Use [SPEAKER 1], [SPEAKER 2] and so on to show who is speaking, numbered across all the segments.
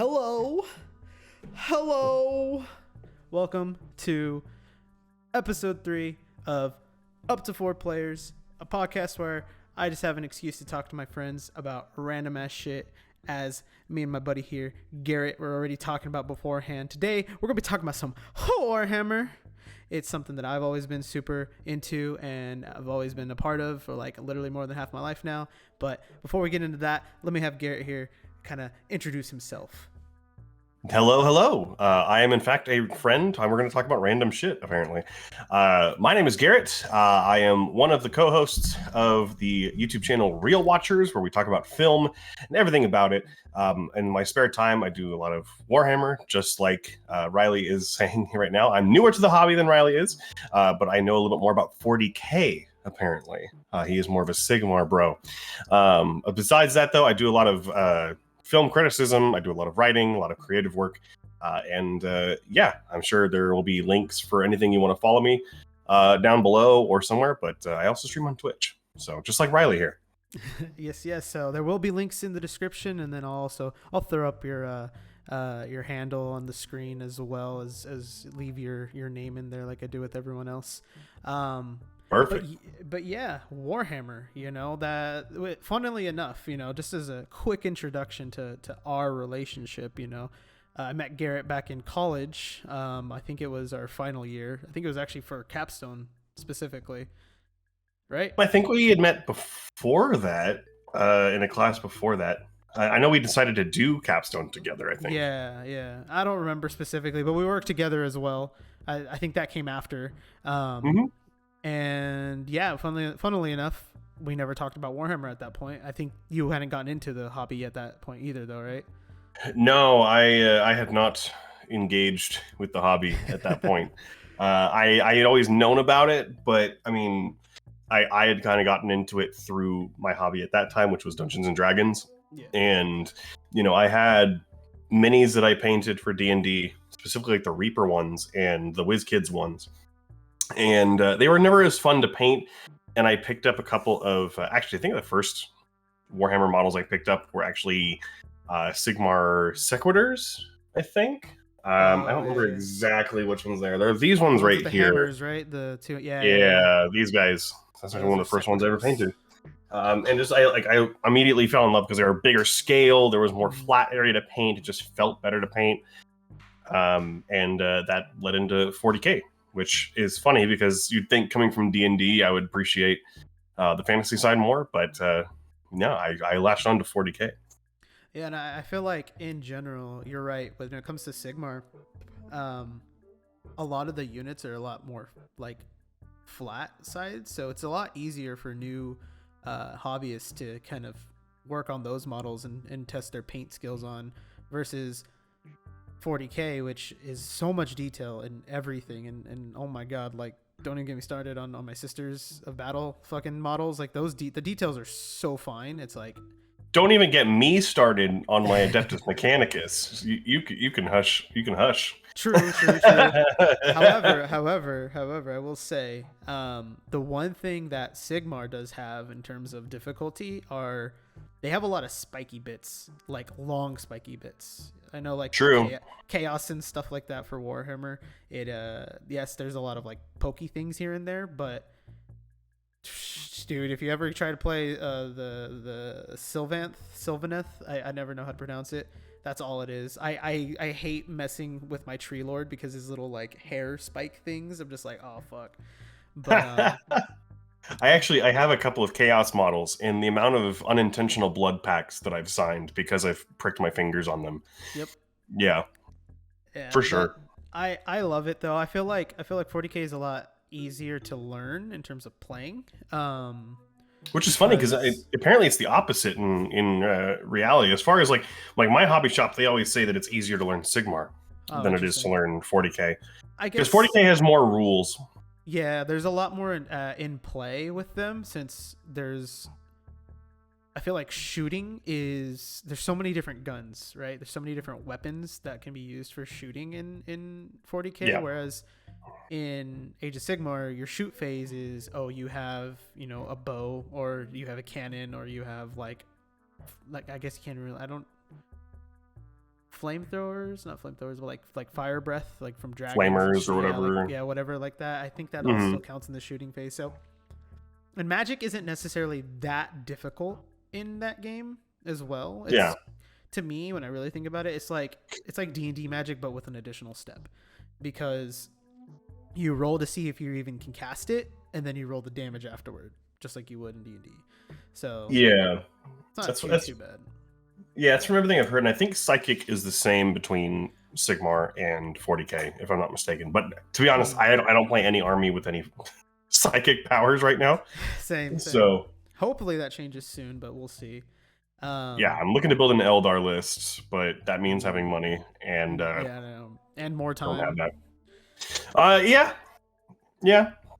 [SPEAKER 1] Hello. Hello. Welcome to episode 3 of Up to 4 Players, a podcast where I just have an excuse to talk to my friends about random ass shit. As me and my buddy here, Garrett, were already talking about beforehand. Today, we're going to be talking about some Warhammer. It's something that I've always been super into and I've always been a part of for like literally more than half my life now. But before we get into that, let me have Garrett here kind of introduce himself.
[SPEAKER 2] Hello. I am, in fact, a friend. We're going to talk about random shit, apparently. My name is Garrett. I am one of the co-hosts of the YouTube channel Real Watchers, where we talk about film and everything about it. In my spare time, I do a lot of Warhammer, just like Riley is saying right now. I'm newer to the hobby than Riley is, but I know a little bit more about 40K, apparently. He is more of a Sigmar bro. Besides that, though, I do a lot of film criticism. I do a lot of writing, a lot of creative work, and I'm sure there will be links for anything you want to follow me down below or somewhere, but I also stream on Twitch, so just like Riley here.
[SPEAKER 1] yes, so there will be links in the description, and then I'll throw up your handle on the screen, as well as leave your name in there like I do with everyone else.
[SPEAKER 2] Perfect.
[SPEAKER 1] But yeah, Warhammer, that, funnily enough, just as a quick introduction to our relationship, I met Garrett back in college. I think it was our final year. I think it was actually for Capstone specifically, right?
[SPEAKER 2] I think we had met before that, in a class before that. I know we decided to do Capstone together, I think.
[SPEAKER 1] Yeah. I don't remember specifically, but we worked together as well. I think that came after. And yeah, funnily enough, we never talked about Warhammer at that point. I think you hadn't gotten into the hobby at that point either, though, right?
[SPEAKER 2] No, I had not engaged with the hobby at that point. I had always known about it, but I mean, I had kind of gotten into it through my hobby at that time, which was Dungeons and Dragons.
[SPEAKER 1] Yeah.
[SPEAKER 2] And, I had minis that I painted for D&D, specifically like the Reaper ones and the WizKids ones. And they were never as fun to paint. And I picked up a couple of, actually, I think the first Warhammer models I picked up were actually Sigmar Sequitors, I think. I don't remember exactly which ones there. There are these ones right here.
[SPEAKER 1] Hammers, right? The two,
[SPEAKER 2] yeah, these guys. That's actually one of the first ones I ever painted. And just I immediately fell in love because they were bigger scale. There was more flat area to paint. It just felt better to paint. And that led into 40K, which is funny because you'd think coming from D&D, I would appreciate the fantasy side more, but no, I latched on to 40K.
[SPEAKER 1] Yeah, and I feel like in general, you're right. But when it comes to Sigmar, a lot of the units are a lot more like flat sides, so it's a lot easier for new hobbyists to kind of work on those models and test their paint skills on, versus 40K, which is so much detail in everything. And oh my god, like, don't even get me started on my Sisters of Battle fucking models. Like, those the details are so fine. It's like,
[SPEAKER 2] don't even get me started on my Adeptus Mechanicus. You can hush. You can hush.
[SPEAKER 1] True. However, I will say, the one thing that Sigmar does have in terms of difficulty are they have a lot of spiky bits, like long spiky bits. I know, like,
[SPEAKER 2] True.
[SPEAKER 1] Chaos and stuff like that for Warhammer. It yes, there's a lot of like pokey things here and there, but dude, if you ever try to play the Sylvaneth, I never know how to pronounce it. That's all it is. I hate messing with my Tree Lord because his little like hair spike things. I'm just like, oh fuck. But
[SPEAKER 2] I have a couple of Chaos models, and the amount of unintentional blood packs that I've signed because I've pricked my fingers on them.
[SPEAKER 1] Yep.
[SPEAKER 2] Yeah, for sure.
[SPEAKER 1] I love it though. I feel like 40K is a lot easier to learn in terms of playing.
[SPEAKER 2] Which is funny because apparently it's the opposite in reality. As far as like my hobby shop, they always say that it's easier to learn Sigmar than it is to learn 40K. I guess because 40K has more rules.
[SPEAKER 1] Yeah, there's a lot more in play with them, since I feel like there's so many different guns, right? There's so many different weapons that can be used for shooting in 40K, yeah. Whereas in Age of Sigmar, your shoot phase is, you have, a bow, or you have a cannon, or you have like I guess you can't really, flamethrowers, not flamethrowers, but like fire breath, like from dragons,
[SPEAKER 2] Flamers or
[SPEAKER 1] yeah,
[SPEAKER 2] whatever.
[SPEAKER 1] like, yeah, whatever like that. I think that all still counts in the shooting phase. So, and magic isn't necessarily that difficult in that game as well. It's, to me, when I really think about it, it's like D&D magic, but with an additional step, because you roll to see if you even can cast it, and then you roll the damage afterward, just like you would in D&D. So
[SPEAKER 2] yeah,
[SPEAKER 1] it's not too bad.
[SPEAKER 2] Yeah, it's from everything I've heard, and I think Psychic is the same between Sigmar and 40k, if I'm not mistaken. But to be honest, I don't play any army with any psychic powers right now.
[SPEAKER 1] Same.
[SPEAKER 2] So
[SPEAKER 1] hopefully that changes soon, but we'll see.
[SPEAKER 2] Yeah, I'm looking to build an Eldar list, but that means having money and
[SPEAKER 1] and more time.
[SPEAKER 2] Don't have that.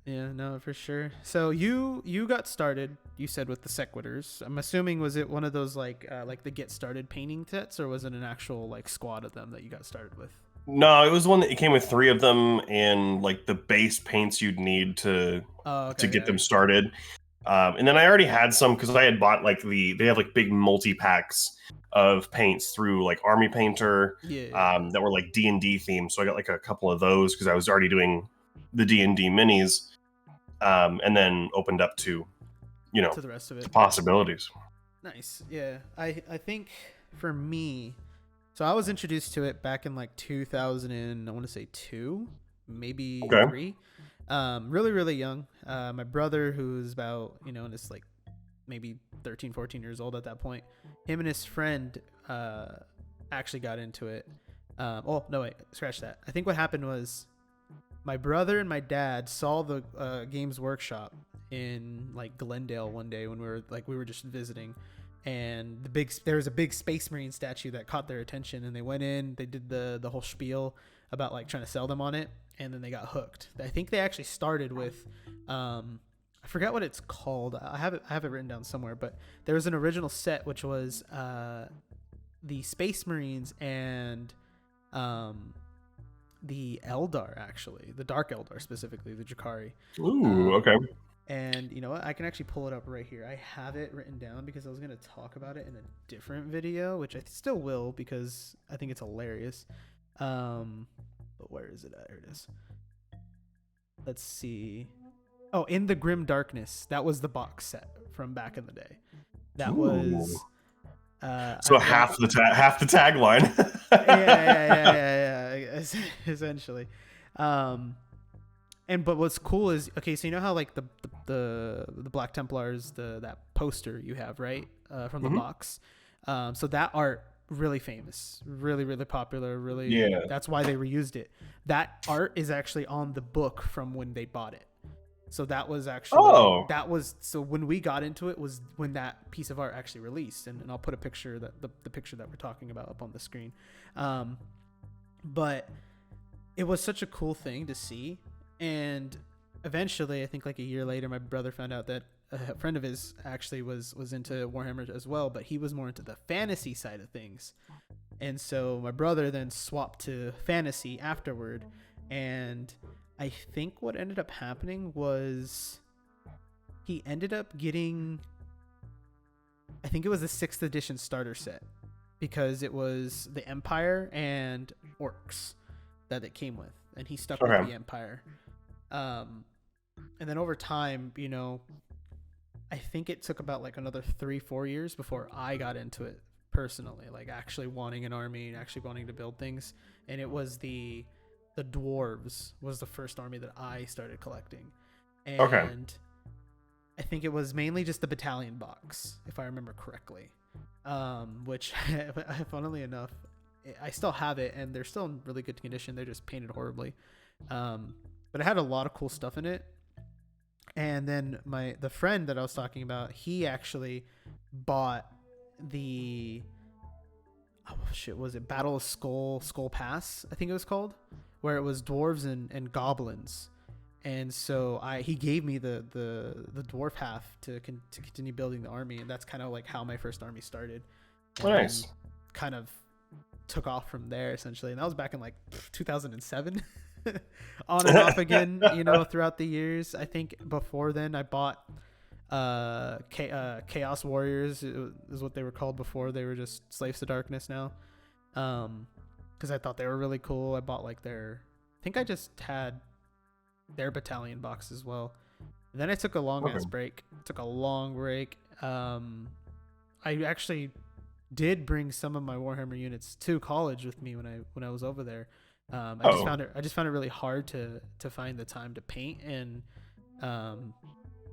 [SPEAKER 2] Yeah,
[SPEAKER 1] no, for sure. So you got started, you said, with the Sequitors. I'm assuming, was it one of those like the get started painting sets, or was it an actual like squad of them that you got started with?
[SPEAKER 2] No, it was one that came with 3 of them and like the base paints you'd need to get them started. And then I already had some because I had bought like they have like big multi-packs of paints through like Army Painter that were like D&D themed. So I got like a couple of those because I was already doing the D&D minis, and then opened up to
[SPEAKER 1] the rest of it,
[SPEAKER 2] possibilities.
[SPEAKER 1] Nice. Yeah, I think for me, so I was introduced to it back in like 2002, maybe 3. Really, really young. My brother, who's about, in his like maybe 13, 14 years old at that point, him and his friend actually got into it. Oh, no, wait, scratch that. I think what happened was my brother and my dad saw the Games Workshop in like Glendale one day when we were just visiting, and there was a big Space Marine statue that caught their attention, and they went in, they did the whole spiel about like trying to sell them on it, and then they got hooked. I think they actually started with I forgot what it's called. I have it written down somewhere, but there was an original set which was the Space Marines and the Eldar, actually the Dark Eldar, specifically the Jakari.
[SPEAKER 2] Ooh, okay.
[SPEAKER 1] And you know what? I can actually pull it up right here. I have it written down because I was going to talk about it in a different video, which I still will because I think it's hilarious. But where is it at? There it is. Let's see. Oh, In the Grim Darkness. That was the box set from back in the day. That was...
[SPEAKER 2] so half the tagline.
[SPEAKER 1] yeah, essentially. But what's cool is, okay, so you know how like the Black Templars, that poster you have, right, from the box, so that art, really famous, really, really popular, really, that's why they reused it. That art is actually on the book from when they bought it. So that was actually so when we got into it was when that piece of art actually released, and I'll put a picture, that the picture that we're talking about, up on the screen. But it was such a cool thing to see. And eventually, I think like a year later, my brother found out that a friend of his actually was into Warhammer as well, but he was more into the fantasy side of things. And so my brother then swapped to fantasy afterward. And I think what ended up happening was he ended up getting, I think it was the 6th edition starter set, because it was the Empire and Orcs that it came with. And he stuck with the Empire. And then over time, I think it took about like another 3-4 years before I got into it personally, like actually wanting an army and actually wanting to build things. And it was the dwarves was the first army that I started collecting. And I think it was mainly just the battalion box, if I remember correctly, which funnily enough, I still have it, and they're still in really good condition. They're just painted horribly. But it had a lot of cool stuff in it. And then the friend that I was talking about, he actually bought the was it Battle of Skull Pass, I think it was called, where it was dwarves and goblins. And so he gave me the dwarf half to continue building the army, and that's kind of like how my first army started.
[SPEAKER 2] Nice.
[SPEAKER 1] Kind of took off from there, essentially. And that was back in like 2007. On and off again, throughout the years. I think before then I bought Chaos Warriors is what they were called before. They were just Slaves to Darkness now. because I thought they were really cool. I bought like I think I just had their battalion box as well. And then I took a long ass break. Took a long break. I actually did bring some of my Warhammer units to college with me when I was over there. I just found it really hard to find the time to paint, and I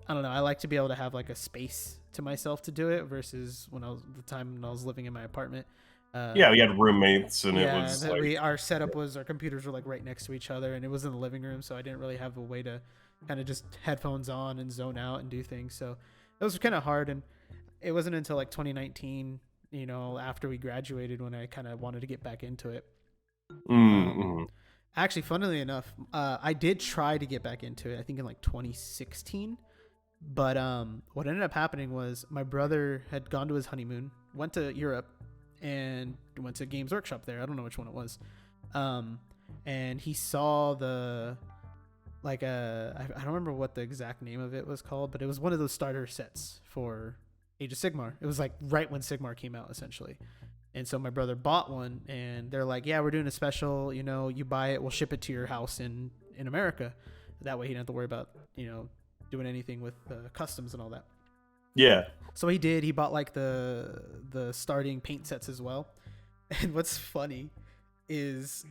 [SPEAKER 1] don't know. I like to be able to have like a space to myself to do it versus when I was living in my apartment.
[SPEAKER 2] We had roommates, and it was like...
[SPEAKER 1] our setup was our computers were like right next to each other, and it was in the living room, so I didn't really have a way to kind of just headphones on and zone out and do things. So it was kind of hard, and it wasn't until like 2019, after we graduated, when I kind of wanted to get back into it. Actually, funnily enough, I did try to get back into it, I think in like 2016. But what ended up happening was my brother had gone to his honeymoon, went to Europe, and went to Games Workshop there. I don't know which one it was. And he saw I don't remember what the exact name of it was called, but it was one of those starter sets for Age of Sigmar. It was like right when Sigmar came out, essentially. And so my brother bought one, and they're like, yeah, we're doing a special, you buy it, we'll ship it to your house in America. That way he didn't have to worry about, doing anything with customs and all that.
[SPEAKER 2] Yeah.
[SPEAKER 1] So he did. He bought like the starting paint sets as well. And what's funny is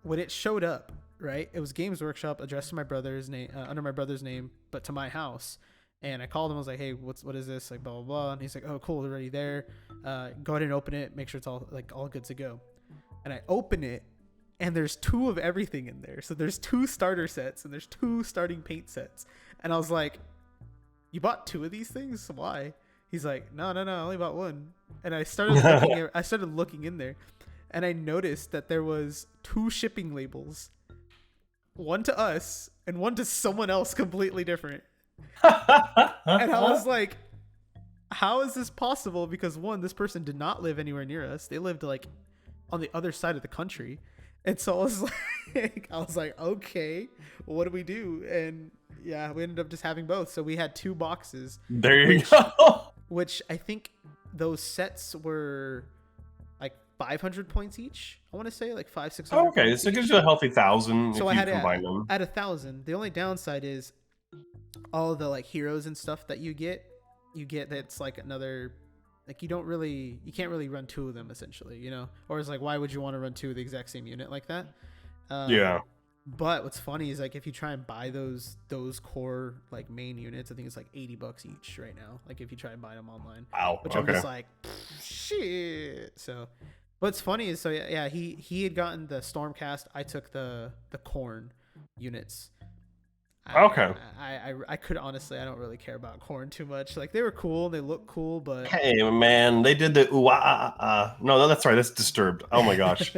[SPEAKER 1] when it showed up, right? It was Games Workshop addressed to my brother's name, under my brother's name, but to my house. And I called him. I was like, "Hey, what is this? Like, blah blah blah." And he's like, "Oh, cool, they're already there. Go ahead and open it. Make sure it's all good to go." And I open it, and there's 2 of everything in there. So there's 2 starter sets and there's 2 starting paint sets. And I was like, "You bought 2 of these things? Why?" He's like, No, I only bought 1. And I started looking in there, and I noticed that there was 2 shipping labels, one to us and one to someone else completely different. And I was like, how is this possible? Because one, this person did not live anywhere near us. They lived like on the other side of the country. And so I was like, okay, well, what do we do? And yeah, we ended up just having both. So we had 2 boxes.
[SPEAKER 2] There you go.
[SPEAKER 1] Which I think those sets were like 500 points each. I want to say like 500-600.
[SPEAKER 2] Oh, okay, so it gives you a healthy 1,000
[SPEAKER 1] so
[SPEAKER 2] if
[SPEAKER 1] I
[SPEAKER 2] you combine them.
[SPEAKER 1] At 1,000. The only downside is all the like heroes and stuff that you get that's like another, like you can't really run 2 of them essentially, or it's like, why would you want to run 2 of the exact same unit like that?
[SPEAKER 2] Yeah.
[SPEAKER 1] But what's funny is like if you try and buy those core like main units, I think it's like $80 each right now. Like if you try and buy them online.
[SPEAKER 2] Wow.
[SPEAKER 1] Which I'm just like, shit. So what's funny is, so yeah, he had gotten the Stormcast. I took the Khorne units.
[SPEAKER 2] Okay.
[SPEAKER 1] I could honestly, I don't really care about Khorne too much. Like they were cool, they look cool, but
[SPEAKER 2] hey man, they did the no, that's right, that's Disturbed. Oh my gosh.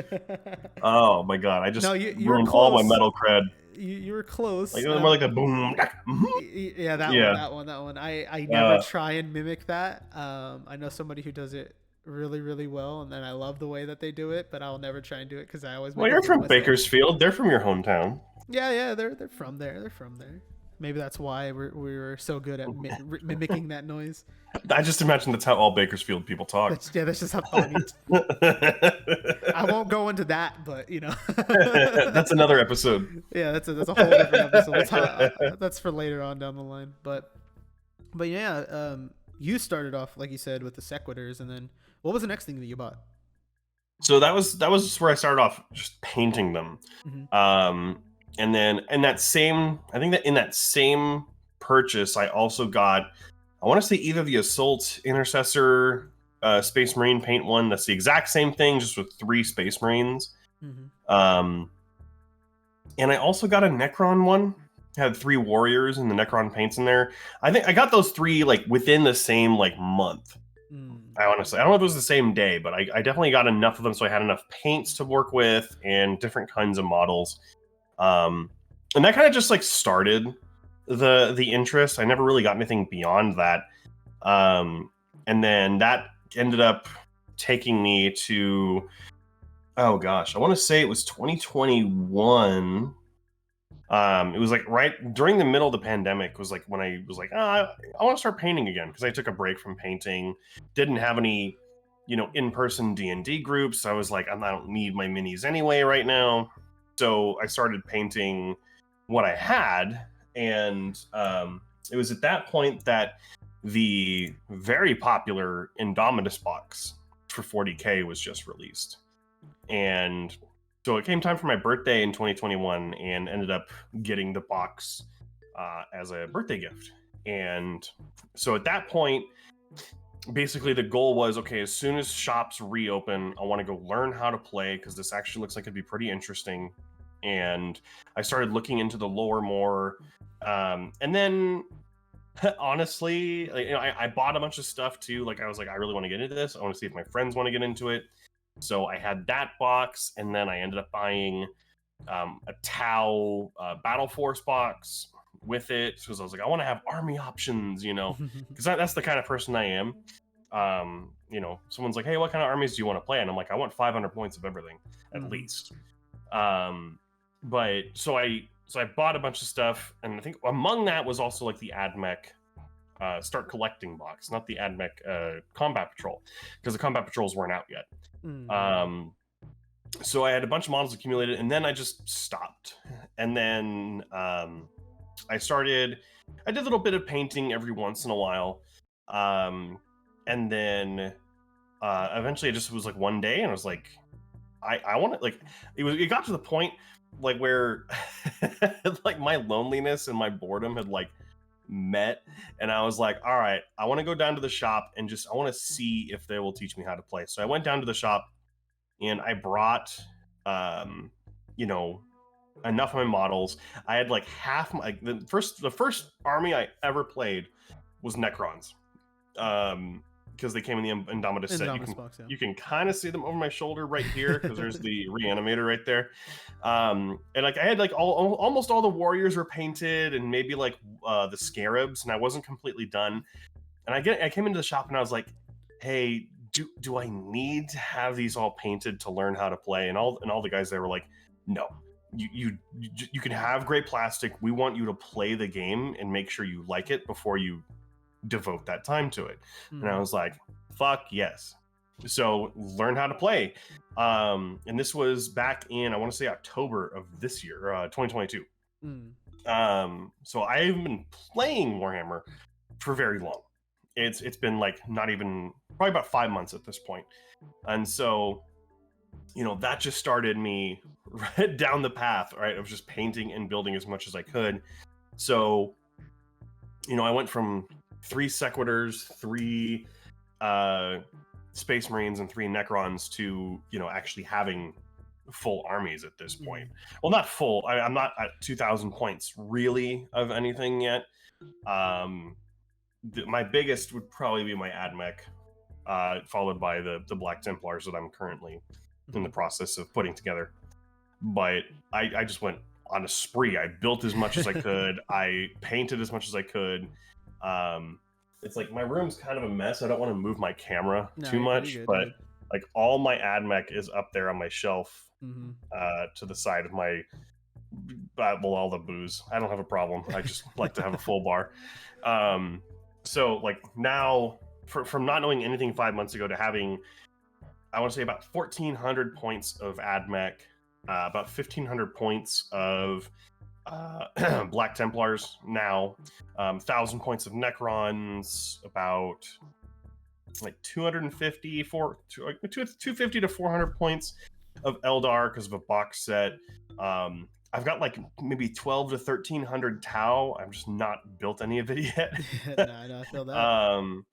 [SPEAKER 2] Oh my god, I just ruined all my metal cred.
[SPEAKER 1] You were close.
[SPEAKER 2] Like more like a boom.
[SPEAKER 1] Yeah, that one. I never try and mimic that. I know somebody who does it really, really well, and then I love the way that they do it, but I'll never try and do it because I always.
[SPEAKER 2] Well, you're from Bakersfield. They're from your hometown.
[SPEAKER 1] Yeah, they're from there. They're from there. Maybe that's why we were so good at mimicking that noise.
[SPEAKER 2] I just imagine that's how all Bakersfield people talk.
[SPEAKER 1] That's just how funny. I won't go into that, but
[SPEAKER 2] that's another episode.
[SPEAKER 1] Yeah, that's a whole different episode. That's for later on down the line. But yeah, you started off like you said with the Sequitors, and then what was the next thing that you bought?
[SPEAKER 2] So that was just where I started off, just painting them. Mm-hmm. And then in that same purchase, I also got, I want to say either the Assault Intercessor Space Marine paint one. That's the exact same thing, just with 3 Space Marines. Mm-hmm. And I also got a Necron one. It had 3 warriors and the Necron paints in there. I think I got those 3 like within the same like month. I don't know if it was the same day, but I definitely got enough of them, so I had enough paints to work with and different kinds of models. And that kind of just like started the interest. I never really got anything beyond that. And then that ended up taking me to, oh gosh, I want to say it was 2021. It was like right during the middle of the pandemic was like when I was like, I want to start painting again, because I took a break from painting, didn't have any in-person D&D groups. I was like, I don't need my minis anyway right now. So I started painting what I had. And it was at that point that the very popular Indomitus box for 40K was just released. And so it came time for my birthday in 2021 and ended up getting the box as a birthday gift. And so at that point, basically the goal was, okay, as soon as shops reopen, I want to go learn how to play because this actually looks like it'd be pretty interesting. And I started looking into the lore more. And then honestly, I bought a bunch of stuff too. Like I was like, I really want to get into this. I want to see if my friends want to get into it. So I had that box, and then I ended up buying a Tau Battle Force box with it because I was like, I want to have army options, because that's the kind of person I am. Someone's like, hey, what kind of armies do you want to play? And I'm like, I want 500 points of everything at least. But so I bought a bunch of stuff, and I think among that was also like the AdMech start collecting box, not the AdMech Combat Patrol, because the Combat Patrols weren't out yet. So I had a bunch of models accumulated, and then I just stopped. And then I did a little bit of painting every once in a while. And then eventually it just was like one day, and I was like, I want to, like, it got to the point like where like my loneliness and my boredom had like met, and I was like, all right, I want to go down to the shop and I want to see if they will teach me how to play. So I went down to the shop and I brought enough of my models. I had like half my the first army I ever played was Necrons, because they came in the Indomitus set. You can kind of see them over my shoulder right here because there's the reanimator right there. And like I had like almost all the warriors were painted, and maybe like the scarabs, and I wasn't completely done. And I came into the shop and I was like, hey, do I need to have these all painted to learn how to play? And all the guys there were like, no, you can have gray plastic. We want you to play the game and make sure you like it before you devote that time to it. And I was like, fuck yes. So learn how to play. And this was back in, I want to say October of this year, 2022. So I've been playing Warhammer for very long. It's been like not even, probably about 5 months at this point. And so, that just started me right down the path, right, of just painting and building as much as I could. So, I went from 3 Sequitors, 3 Space Marines, and 3 Necrons to, actually having full armies at this point. Well, not full. I'm not at 2,000 points really of anything yet. My biggest would probably be my AdMech, followed by the Black Templars that I'm currently in the process of putting together. But I just went on a spree. I built as much as I could. I painted as much as I could. It's like my room's kind of a mess. I don't want to move my camera too much, but like all my AdMech is up there on my shelf to the side of my all the booze. I don't have a problem. I just like to have a full bar. So like now, from not knowing anything 5 months ago to having, I want to say about 1,400 points of AdMech, about 1,500 points of Black Templars now, 1,000 points of Necrons, about like 250 to 400 points of Eldar because of a box set. I've got like maybe 1,200 to 1,300 Tau. I've just not built any of it yet.
[SPEAKER 1] I feel that.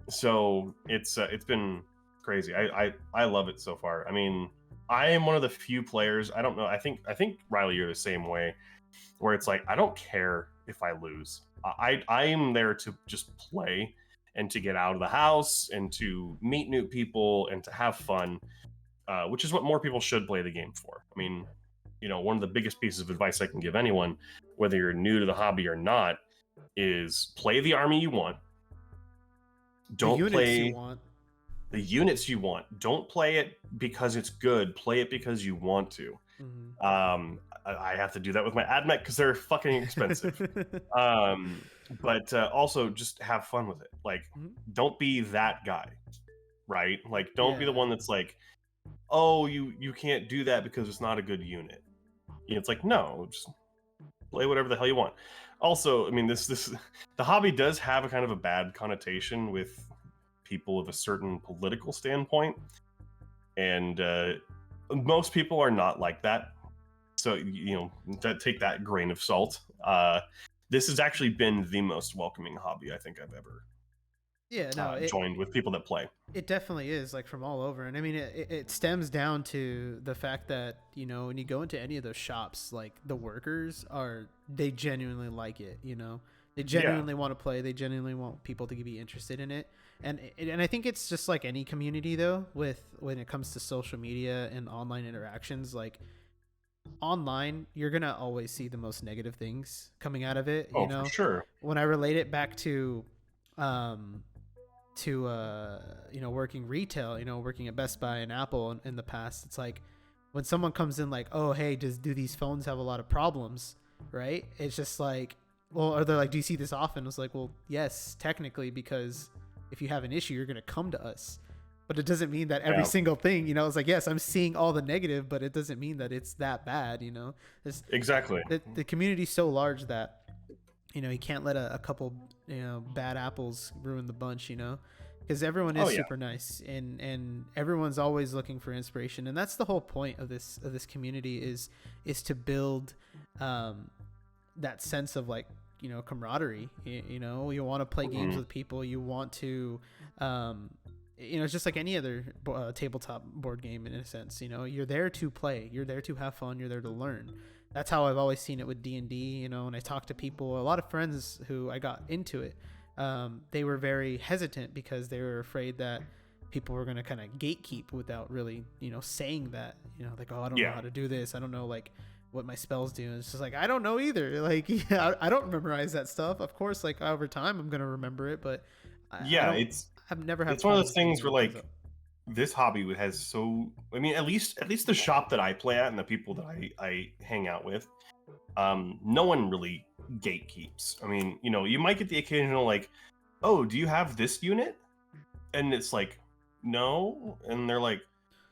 [SPEAKER 2] So it's been crazy. I love it so far. I mean, I am one of the few players. I don't know. I think Riley, you're the same way, where it's like I don't care if I lose. I am there to just play and to get out of the house and to meet new people and to have fun, which is what more people should play the game for. I mean, one of the biggest pieces of advice I can give anyone, whether you're new to the hobby or not, is play the army you want. Don't play the units you want. Don't play it because it's good. Play it because you want to. I have to do that with my AdMech because they're fucking expensive. But also just have fun with it. Like, don't be that guy. right? Like, don't be the one that's like, oh, you can't do that because it's not a good unit. It's like, no, just play whatever the hell you want. Also, I mean, this the hobby does have a kind of a bad connotation with people of a certain political standpoint, and most people are not like that. So take that grain of salt. This has actually been the most welcoming hobby I think I've ever joined with people that play.
[SPEAKER 1] It definitely is, like, from all over. And I mean, it stems down to the fact that, when you go into any of those shops, like, the workers they genuinely like it, they genuinely want to play. They genuinely want people to be interested in it. And I think it's just like any community, though, when it comes to social media and online interactions, like, online, you're going to always see the most negative things coming out of it.
[SPEAKER 2] For sure.
[SPEAKER 1] When I relate it back to working retail, working at Best Buy and Apple in the past, it's like when someone comes in like, oh, hey, do these phones have a lot of problems, right? It's just like, well, or they're like, do you see this often? It's like, well, yes, technically, because if you have an issue, you're going to come to us. But it doesn't mean that every single thing, it's like, yes, I'm seeing all the negative, but it doesn't mean that it's that bad,
[SPEAKER 2] Exactly.
[SPEAKER 1] The community's so large that, you can't let a couple, bad apples ruin the bunch, because everyone is super nice and everyone's always looking for inspiration. And that's the whole point of this community is to build that sense of, like, camaraderie. You want to play games with people. You want to, it's just like any other tabletop board game in a sense. You're there to play. You're there to have fun. You're there to learn. That's how I've always seen it with D&D. When I talk to people, a lot of friends who I got into it, they were very hesitant because they were afraid that people were going to kind of gatekeep without really, saying that, like, oh, I don't know how to do this. I don't know, like, what my spells do. And it's just like, I don't know either. Like, I don't memorize that stuff. Of course, like, over time, I'm going to remember it, but I've never had.
[SPEAKER 2] It's one of those things where, like, this hobby has I mean, at least the shop that I play at and the people that I hang out with, no one really gatekeeps. I mean, you might get the occasional, like, oh, do you have this unit? And it's like, no. And they're like,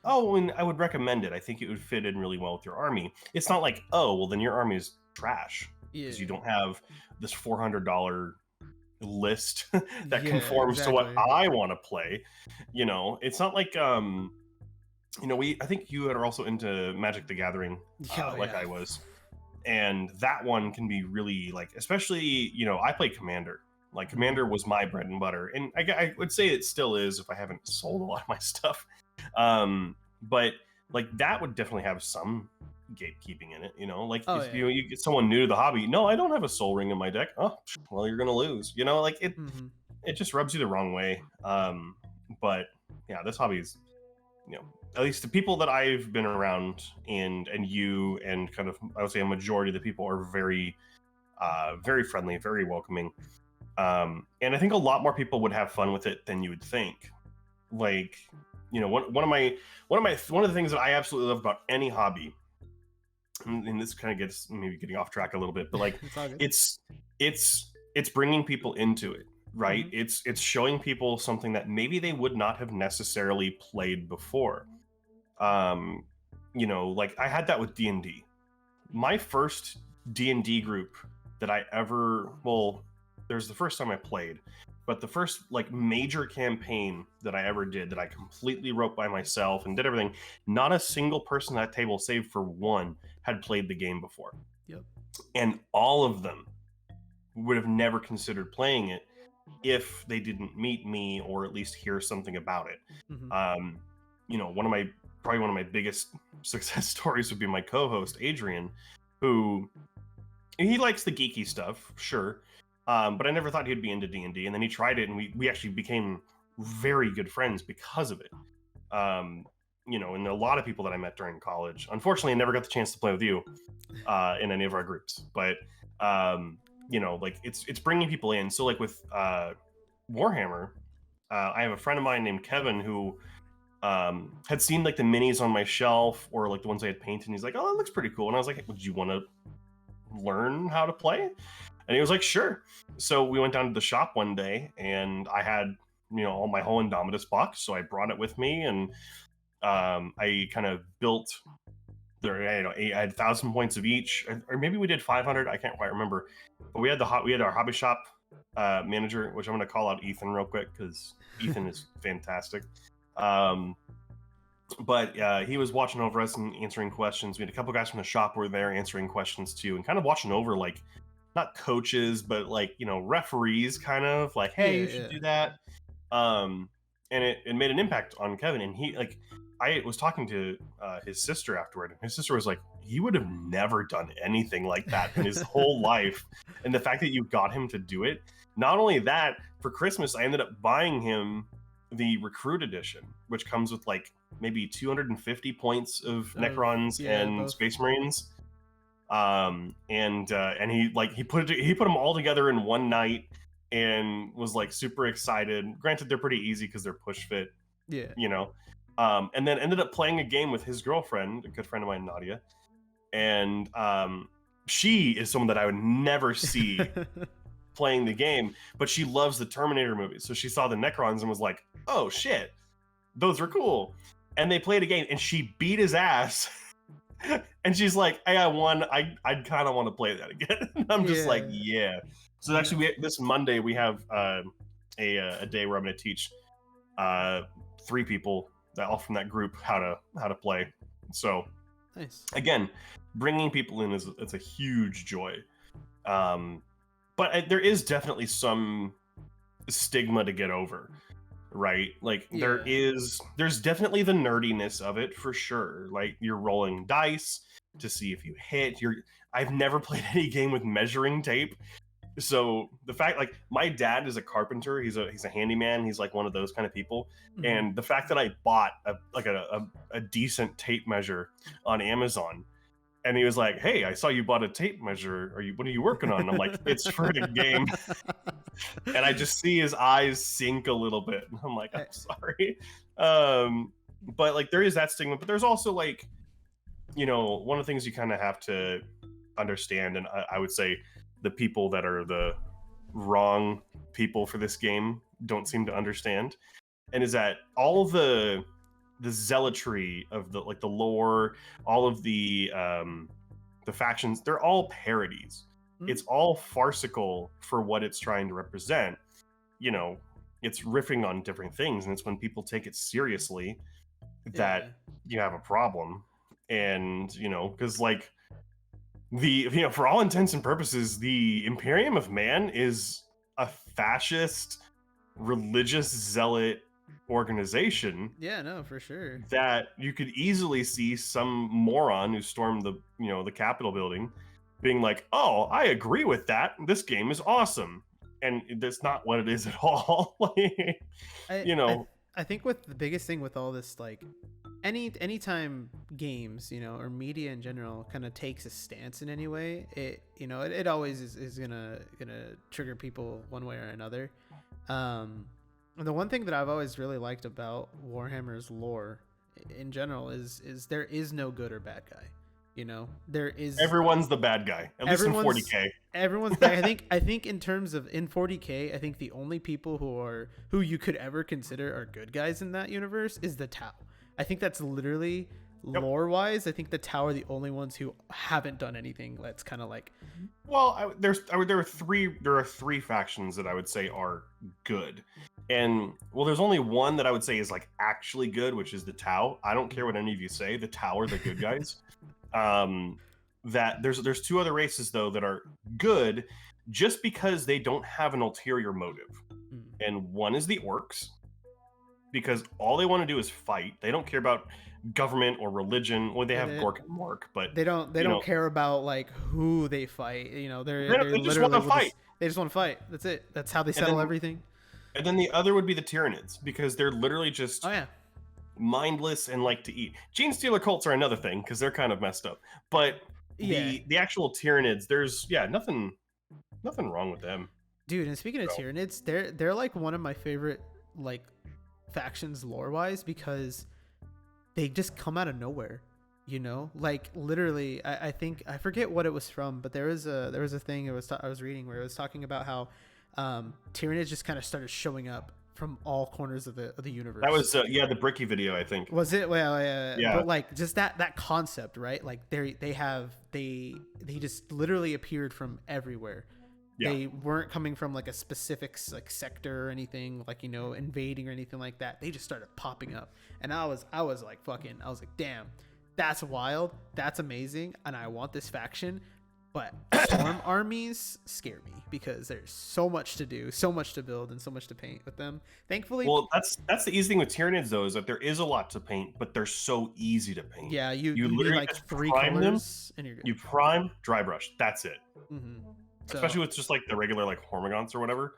[SPEAKER 2] oh, and I would recommend it. I think it would fit in really well with your army. It's not like, oh, well, then your army is trash because you don't have this $400 list that conforms to what I want to play. It's not like I think you are also into Magic the Gathering, I was, and that one can be really, like, especially I play Commander. Like, Commander was my bread and butter, and I would say it still is if I haven't sold a lot of my stuff. But, like, that would definitely have some gatekeeping in it, like, if you get someone new to the hobby, no, I don't have a Soul Ring in my deck. Oh, well, you're gonna lose, like, it just rubs you the wrong way. But yeah, this hobby is, at least the people that I've been around and you and kind of, I would say a majority of the people are very very friendly, very welcoming, and I think a lot more people would have fun with it than you would think. Like, one of the things that I absolutely love about any hobby, and this kind of gets maybe getting off track a little bit, but, like, it's bringing people into it, right? It's showing people something that maybe they would not have necessarily played before. Like, I had that with D&D. My first D&D group that I ever, there's the first time I played, but the first, like, major campaign that I ever did that I completely wrote by myself and did everything, not a single person at that table, save for one, had played the game before.
[SPEAKER 1] Yep. And
[SPEAKER 2] all of them would have never considered playing it if they didn't meet me or at least hear something about it. One of my biggest success stories would be my co-host Adrian, who, he likes the geeky stuff, sure, but I never thought he'd be into D&D, and then he tried it, and we actually became very good friends because of it. And a lot of people that I met during college, unfortunately, I never got the chance to play with you in any of our groups, but like, it's bringing people in. So, like, with Warhammer, I have a friend of mine named Kevin who had seen, like, the minis on my shelf, or, like, the ones I had painted, and he's like, oh, that looks pretty cool. And I was like, hey, would you want to learn how to play? And he was like, sure. So we went down to the shop one day, and I had all my whole Indomitus box, so I brought it with me, and I kind of built there. I had 1,000 points of each, or maybe we did 500. I can't quite remember, but we had our hobby shop manager, which I'm going to call out Ethan real quick because Ethan is fantastic. But he was watching over us and answering questions. We had a couple guys from the shop were there answering questions too, and kind of watching over, like, not coaches, but like, referees, kind of like, hey, you should do that. And it made an impact on Kevin. And he, like, I was talking to his sister afterward, and his sister was like, he would have never done anything like that in his whole life. And the fact that you got him to do it, not only that, for Christmas, I ended up buying him the Recruit Edition, which comes with like maybe 250 points of Necrons and both. Space Marines. And he put them all together in one night and was like super excited. Granted, they're pretty easy because they're push fit.
[SPEAKER 1] Yeah.
[SPEAKER 2] And then ended up playing a game with his girlfriend, a good friend of mine, Nadia. And she is someone that I would never see playing the game, but she loves the Terminator movies. So she saw the Necrons and was like, oh shit, those are cool. And they played a game and she beat his ass. And she's like, hey, I won. I'd kind of want to play that again. I'm just like, yeah. So actually, this Monday we have a day where I'm going to teach 3 people all from that group how to play. So
[SPEAKER 1] nice.
[SPEAKER 2] Again, bringing people in is a huge joy. But there is definitely some stigma to get over, right? Like there's definitely the nerdiness of it for sure. Like you're rolling dice to see if you hit. I've never played any game with measuring tape. So the fact, like, my dad is a carpenter, he's a handyman, he's like one of those kind of people. Mm-hmm. And the fact that I bought a decent tape measure on Amazon, and he was like, hey, I saw you bought a tape measure. What are you working on? And I'm like, it's for the game. And I just see his eyes sink a little bit. And I'm like, I'm sorry. But like, there is that stigma, but there's also like, one of the things you kind of have to understand, and I would say the people that are the wrong people for this game don't seem to understand, and is that all the zealotry of the lore, all of the factions, they're all parodies. Mm-hmm. It's all farcical for what it's trying to represent. It's riffing on different things, and it's when people take it seriously that you have a problem. And because like for all intents and purposes, the Imperium of Man is a fascist religious zealot organization.
[SPEAKER 1] Yeah, no, for sure.
[SPEAKER 2] That you could easily see some moron who stormed the Capitol building being like, oh, I agree with that. This game is awesome. And that's not what it is at all.
[SPEAKER 1] I think the biggest thing with all this, like, anytime games, or media in general kind of takes a stance in any way, it always is gonna trigger people one way or another. The one thing that I've always really liked about Warhammer's lore in general is there is no good or bad guy. There is,
[SPEAKER 2] everyone's the bad guy, at least in 40K.
[SPEAKER 1] Everyone's bad. I think in terms of in 40K, I think the only people who you could ever consider are good guys in that universe is the Tau. I think that's literally lore wise. I think the Tau are the only ones who haven't done anything that's kind of like.
[SPEAKER 2] Well, there are three factions that I would say are good, and there's only one that I would say is like actually good, which is the Tau. I don't care what any of you say. The Tau are the good guys. That there's 2 other races though that are good just because they don't have an ulterior motive. And one is the Orcs, because all they want to do is fight. They don't care about government or religion. Well, they have Gork and Mark, but
[SPEAKER 1] they don't care about like who they fight. They
[SPEAKER 2] just want to fight.
[SPEAKER 1] They just want to fight. That's it. That's how they settle everything.
[SPEAKER 2] And then the other would be the Tyranids, because they're literally just mindless and like to eat. Gene Stealer cults are another thing because they're kind of messed up. But the actual Tyranids, there's nothing wrong with them.
[SPEAKER 1] Dude, and speaking of Tyranids, they're like one of my favorite like factions lore wise, because they just come out of nowhere. Like literally, I think I forget what it was from, but there was a thing I was reading where it was talking about how Tyranids just kind of started showing up from all corners of the universe.
[SPEAKER 2] That was the Bricky video, I think.
[SPEAKER 1] Was it? Well,
[SPEAKER 2] yeah.
[SPEAKER 1] But like just that concept, right? Like they just literally appeared from everywhere. Yeah. They weren't coming from like a specific like sector or anything, like, you know, invading or anything like that. They just started popping up, and I was like damn, that's wild, that's amazing, and I want this faction. But storm armies scare me because there's so much to do, so much to build, and so much to paint with them. Thankfully,
[SPEAKER 2] well, that's the easy thing with Tyranids, though, is that there is a lot to paint, but they're so easy to paint.
[SPEAKER 1] Yeah, you literally like 3 colors, and you're good.
[SPEAKER 2] You prime, dry brush, that's it.
[SPEAKER 1] Mm-hmm.
[SPEAKER 2] Especially with just like the regular like Hormagaunts or whatever.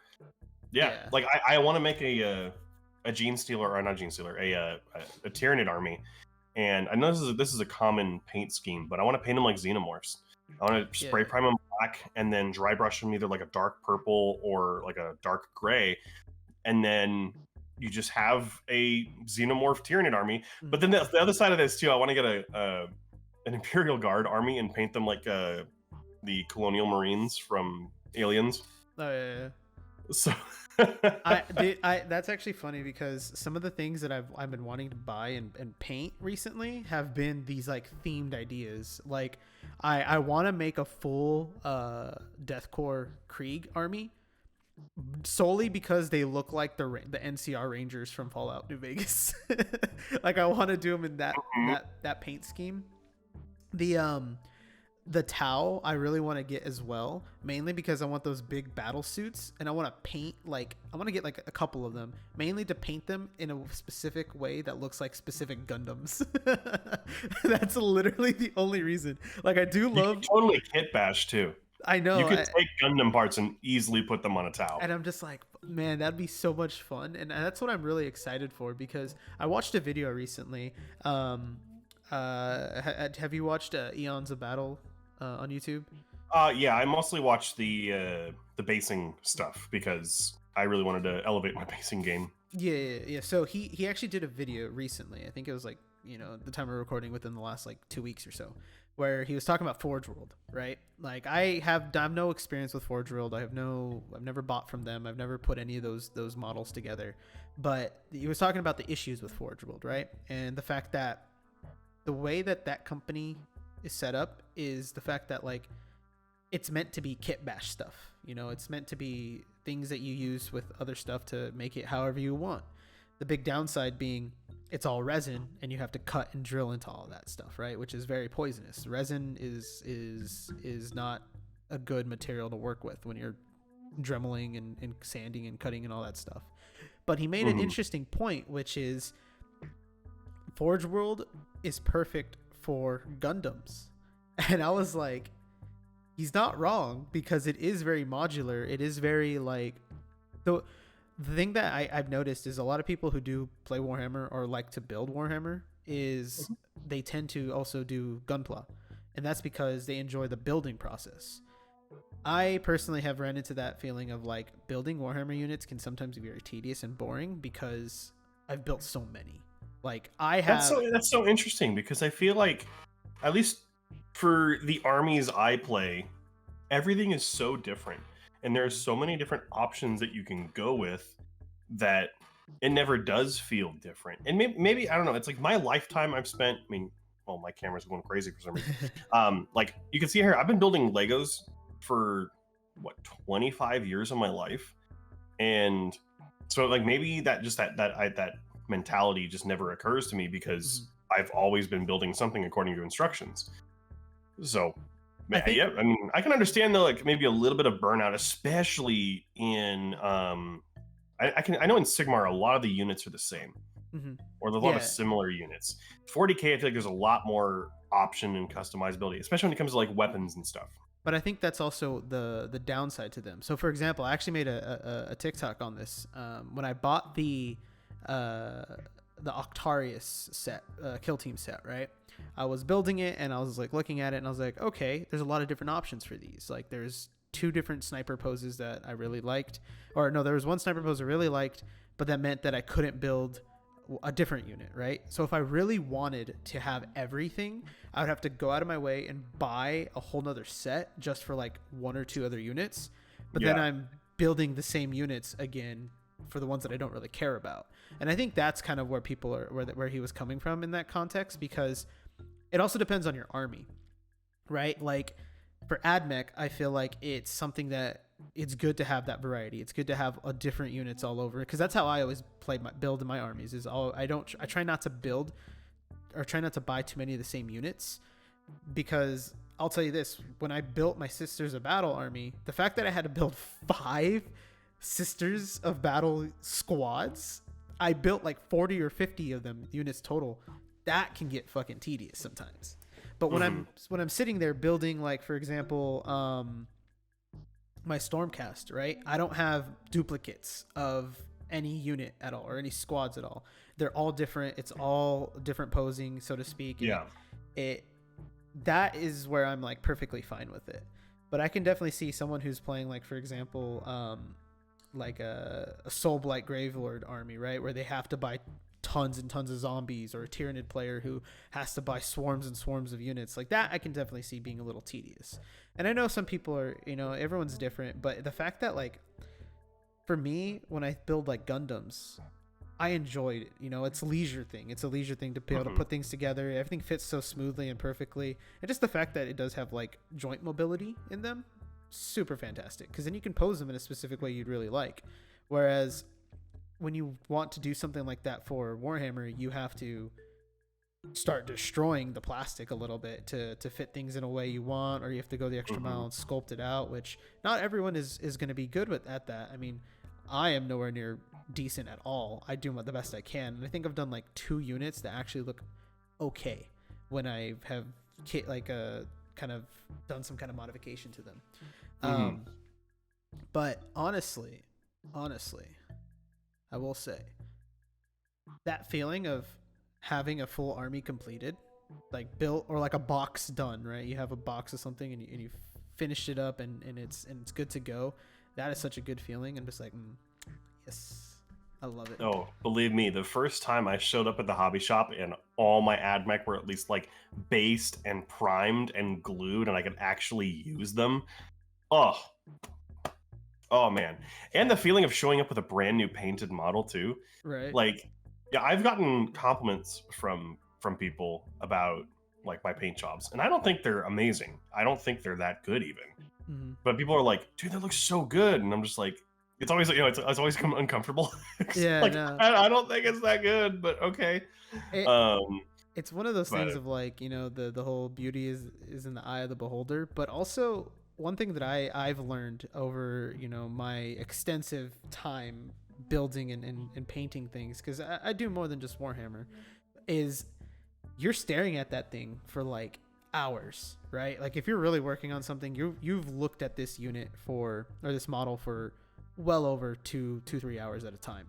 [SPEAKER 2] Yeah. Like I want to make a Gene Stealer, or not Gene Stealer, a Tyranid army, and I know this is a common paint scheme, but I want to paint them like Xenomorphs. I want to spray prime them black and then dry brush them either like a dark purple or like a dark gray, and then you just have a Xenomorph Tyranid army. But then the other side of this too, I want to get an Imperial Guard army and paint them like the Colonial Marines from Aliens.
[SPEAKER 1] Oh yeah.
[SPEAKER 2] So
[SPEAKER 1] that's actually funny because some of the things that I've been wanting to buy and paint recently have been these like themed ideas. Like I want to make a full Deathcore Krieg army solely because they look like the NCR Rangers from Fallout New Vegas. Like I want to do them in that paint scheme. The Tau I really want to get as well, mainly because I want those big battle suits, and I want to paint I want to get like a couple of them, mainly to paint them in a specific way that looks like specific Gundams. That's literally the only reason. Like I do love,
[SPEAKER 2] you can totally kit bash too.
[SPEAKER 1] I know
[SPEAKER 2] you could take Gundam parts and easily put them on a Tau,
[SPEAKER 1] and I'm just like, man, that'd be so much fun, and that's what I'm really excited for because I watched a video recently. Have you watched Eons of Battle on YouTube?
[SPEAKER 2] Yeah, I mostly watch the basing stuff because I really wanted to elevate my basing game.
[SPEAKER 1] Yeah. So he actually did a video recently. I think it was like, you know, the time we're recording within the last like 2 weeks or so, where he was talking about Forge World, right? Like I have no experience with Forge World. I've never bought from them. I've never put any of those models together. But he was talking about the issues with Forge World, right? And the fact that the way that company is set up is the fact that like it's meant to be kit bash stuff, you know, it's meant to be things that you use with other stuff to make it however you want. The big downside being it's all resin and you have to cut and drill into all that stuff, right? Which is very poisonous. Resin is not a good material to work with when you're dremeling and sanding and cutting and all that stuff. But he made an interesting point, which is Forge World is perfect for Gundams. And I was like, he's not wrong, because it is very modular. It is very like the thing that I've noticed is a lot of people who do play Warhammer or like to build Warhammer is they tend to also do Gunpla, and that's because they enjoy the building process. I personally have ran into that feeling of like building Warhammer units can sometimes be very tedious and boring because I've built so many. Like I have.
[SPEAKER 2] That's so interesting because I feel like, at least for the armies I play, everything is so different, and there's so many different options that you can go with that it never does feel different. And maybe I don't know. It's like my lifetime I've spent. I mean, well, my camera's going crazy for some reason. Like you can see here, I've been building Legos for 25 years of my life, and so like maybe that mentality just never occurs to me because I've always been building something according to instructions. So I mean, I can understand though, like maybe a little bit of burnout, especially in I know in Sigmar a lot of the units are the same, or there's a lot of similar units. 40k, I feel like there's a lot more option and customizability, especially when it comes to like weapons and stuff.
[SPEAKER 1] But I think that's also the downside to them. So for example, I actually made a TikTok on this when I bought the Octarius set, kill team set, right? I was building it and I was like looking at it and I was like, okay, there's a lot of different options for these. Like there's 2 different sniper poses that I really liked, or no, there was one sniper pose I really liked, but that meant that I couldn't build a different unit, right? So if I really wanted to have everything, I would have to go out of my way and buy a whole nother set just for like 1 or 2 other units. But then I'm building the same units again for the ones that I don't really care about. And I think that's kind of where people are, where he was coming from in that context, because it also depends on your army, right? Like for AdMech, I feel like it's something that it's good to have that variety. It's good to have a different units all over, because that's how I always build in my armies. I try not to build or try not to buy too many of the same units, because I'll tell you this, when I built my Sisters of Battle army, the fact that I had to build 5 Sisters of Battle squads, I built like 40 or 50 of them units total. That can get fucking tedious sometimes. But when I'm sitting there building, like for example, my Stormcast, right? I don't have duplicates of any unit at all or any squads at all. They're all different. It's all different posing, so to speak.
[SPEAKER 2] Yeah.
[SPEAKER 1] That is where I'm like perfectly fine with it. But I can definitely see someone who's playing, like for example, like a Soulblight Gravelord army, right, where they have to buy tons and tons of zombies, or a Tyranid player who has to buy swarms and swarms of units. Like that I can definitely see being a little tedious. And I know some people are, everyone's different, but the fact that, like, for me, when I build like Gundams, I enjoyed it. It's a leisure thing. It's a leisure thing to be able to put things together. Everything fits so smoothly and perfectly. And just the fact that it does have like joint mobility in them, super fantastic, because then you can pose them in a specific way you'd really like. Whereas when you want to do something like that for Warhammer, you have to start destroying the plastic a little bit to fit things in a way you want, or you have to go the extra mile and sculpt it out, which not everyone is going to be good at that. I mean, I am nowhere near decent at all. I do the best I can, and I think I've done like 2 units that actually look okay when I have kind of done some kind of modification to them. But honestly, I will say that feeling of having a full army completed, like built, or like a box done, right? You have a box of something and you finished it up and it's good to go. That is such a good feeling. I'm just like, yes, I love it.
[SPEAKER 2] Oh, believe me, the first time I showed up at the hobby shop and all my AdMech were at least like based and primed and glued and I could actually use them. Oh man. And the feeling of showing up with a brand new painted model too.
[SPEAKER 1] Right.
[SPEAKER 2] Like, yeah, I've gotten compliments from people about like my paint jobs, and I don't think they're amazing. I don't think they're that good even. But people are like, dude, that looks so good. And I'm just like, it's always, it's always uncomfortable.
[SPEAKER 1] Yeah,
[SPEAKER 2] like,
[SPEAKER 1] no.
[SPEAKER 2] I don't think it's that good, but okay.
[SPEAKER 1] It's one of those things of like, the whole beauty is in the eye of the beholder. But also one thing that I've learned over, my extensive time building and painting things, because I do more than just Warhammer, is you're staring at that thing for like hours, right? Like if you're really working on something, you've looked at this unit or this model for well over 2-3 hours at a time,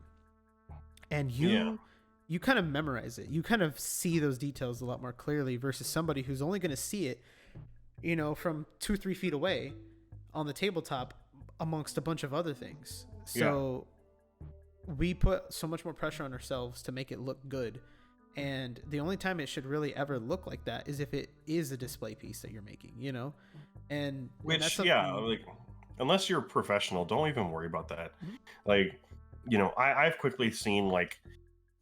[SPEAKER 1] and you kind of memorize it. You kind of see those details a lot more clearly versus somebody who's only going to see it, from 2-3 feet away on the tabletop amongst a bunch of other things. So we put so much more pressure on ourselves to make it look good. And the only time it should really ever look like that is if it is a display piece that you're making, and
[SPEAKER 2] which, like, unless you're a professional, don't even worry about that. Like, I've quickly seen, like,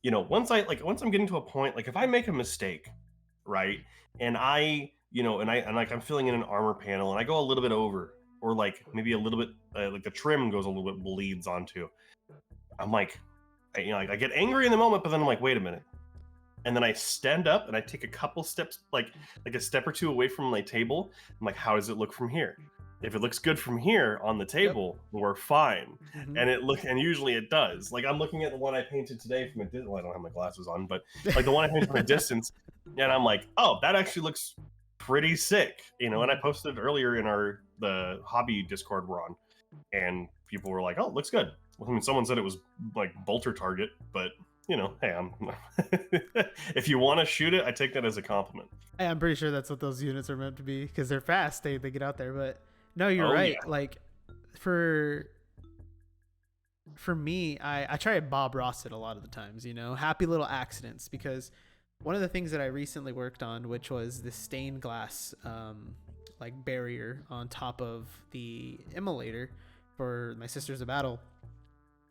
[SPEAKER 2] once I'm getting to a point, like if I make a mistake, right, and I'm filling in an armor panel and I go a little bit over, or like maybe a little bit like the trim goes a little bit, bleeds onto, I'm like, I get angry in the moment, but then I'm like, wait a minute. And then I stand up and I take a couple steps, like a step or 2 away from my table. I'm like, how does it look from here? If it looks good from here on the table, we're fine. And usually it does. Like I'm looking at the one I painted today from a distance. Well, I don't have my glasses on, but like the one I painted from a distance, and I'm like, oh, that actually looks pretty sick, And I posted it earlier in the hobby Discord we're on, and people were like, oh, it looks good. I mean, someone said it was like bolter target, but hey, if you want to shoot it, I take that as a compliment.
[SPEAKER 1] Hey, I'm pretty sure that's what those units are meant to be, because they're fast. They get out there. But no, you're right. Yeah. Like for me, I try to Bob Ross it a lot of the times, happy little accidents, because one of the things that I recently worked on, which was the stained glass like barrier on top of the immolator for my Sisters of Battle,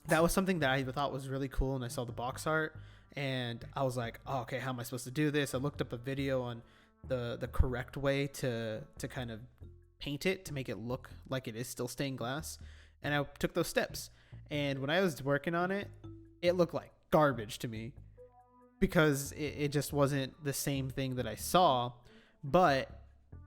[SPEAKER 1] that was something that I thought was really cool. And I saw the box art and I was like, oh, okay, how am I supposed to do this? I looked up a video on the correct way to kind of paint it to make it look like it is still stained glass. And I took those steps. And when I was working on it, it looked like garbage to me because it just wasn't the same thing that I saw. But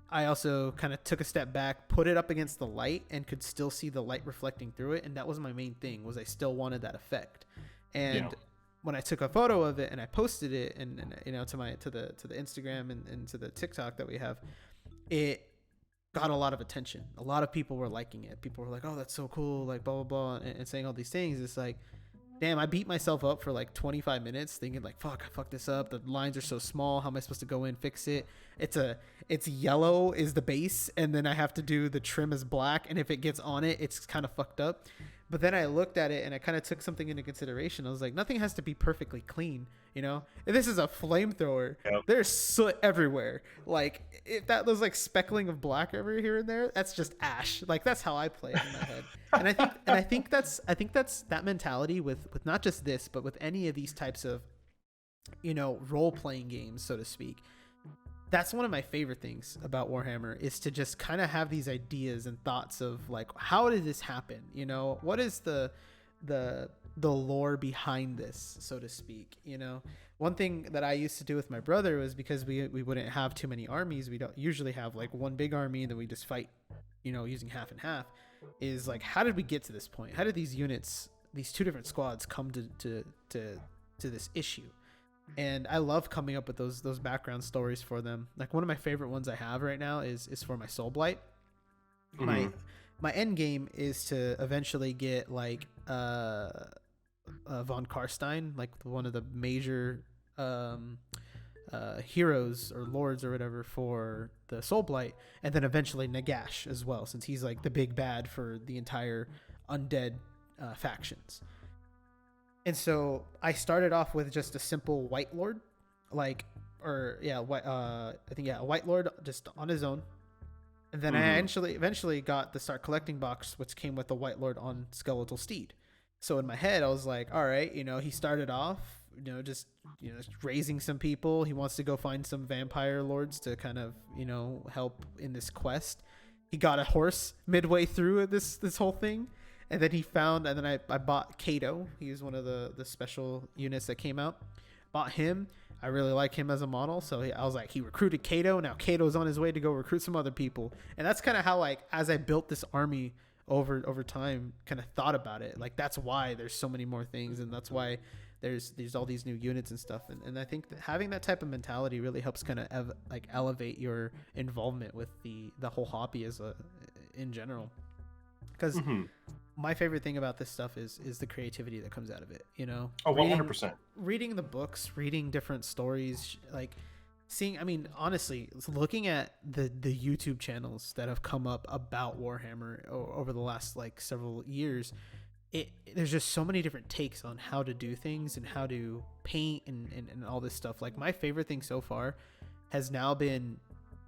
[SPEAKER 1] I also kind of took a step back, put it up against the light, and could still see the light reflecting through it. And that was my main thing, was I still wanted that effect. And when I took a photo of it and I posted it, and you know, to the Instagram and to the TikTok that we have, it got a lot of attention. A lot of people were liking it. People were like, "Oh, that's so cool!" Like blah blah blah, and saying all these things. It's like, damn, I beat myself up for like 25 minutes thinking like, fuck, I fucked this up. The lines are so small. How am I supposed to go in, fix it? It's yellow is the base, and then I have to do the trim as black. And if it gets on it, it's kind of fucked up. But then I looked at it and I kind of took something into consideration. I was like, nothing has to be perfectly clean, you know? If this is a flamethrower, there's soot everywhere. Like if there's like speckling of black over here and there, that's just ash. Like that's how I play it in my head. And I think that's that mentality with not just this, but with any of these types of, you know, role playing games, so to speak. That's one of my favorite things about Warhammer, is to just kind of have these ideas and thoughts of like, how did this happen? You know, what is the lore behind this, so to speak? You know, one thing that I used to do with my brother was, because we wouldn't have too many armies. We don't usually have like one big army and then we just fight, you know, using half and half. Is like, how did we get to this point? How did these units, these two different squads, come to this issue? And I love coming up with those background stories for them. Like one of my favorite ones I have right now is for my Soul Blight. Mm-hmm. My end game is to eventually get like von Karstein, like one of the major heroes or lords or whatever for the Soul Blight, and then eventually Nagash as well, since he's like the big bad for the entire undead factions. And so I started off with just a simple White Lord, a White Lord just on his own. And then I eventually got the Start Collecting box, which came with the White Lord on Skeletal Steed. So in my head, I was like, all right, you know, he started off, you know, just raising some people. He wants to go find some vampire lords to kind of, you know, help in this quest. He got a horse midway through this whole thing. And then I bought Kato. He was one of the special units that came out. Bought him. I really like him as a model. So I was like, he recruited Kato. Now Kato's on his way to go recruit some other people. And that's kind of how, like, as I built this army over time, kind of thought about it. Like, that's why there's so many more things. And that's why there's all these new units and stuff. And I think that having that type of mentality really helps kind of elevate your involvement with the whole hobby in general. Because my favorite thing about this stuff is the creativity that comes out of it, you know?
[SPEAKER 2] Oh, 100%.
[SPEAKER 1] Reading the books, reading different stories, like seeing, I mean, honestly, looking at the YouTube channels that have come up about Warhammer over the last like several years, there's just so many different takes on how to do things and how to paint and all this stuff. Like my favorite thing so far has now been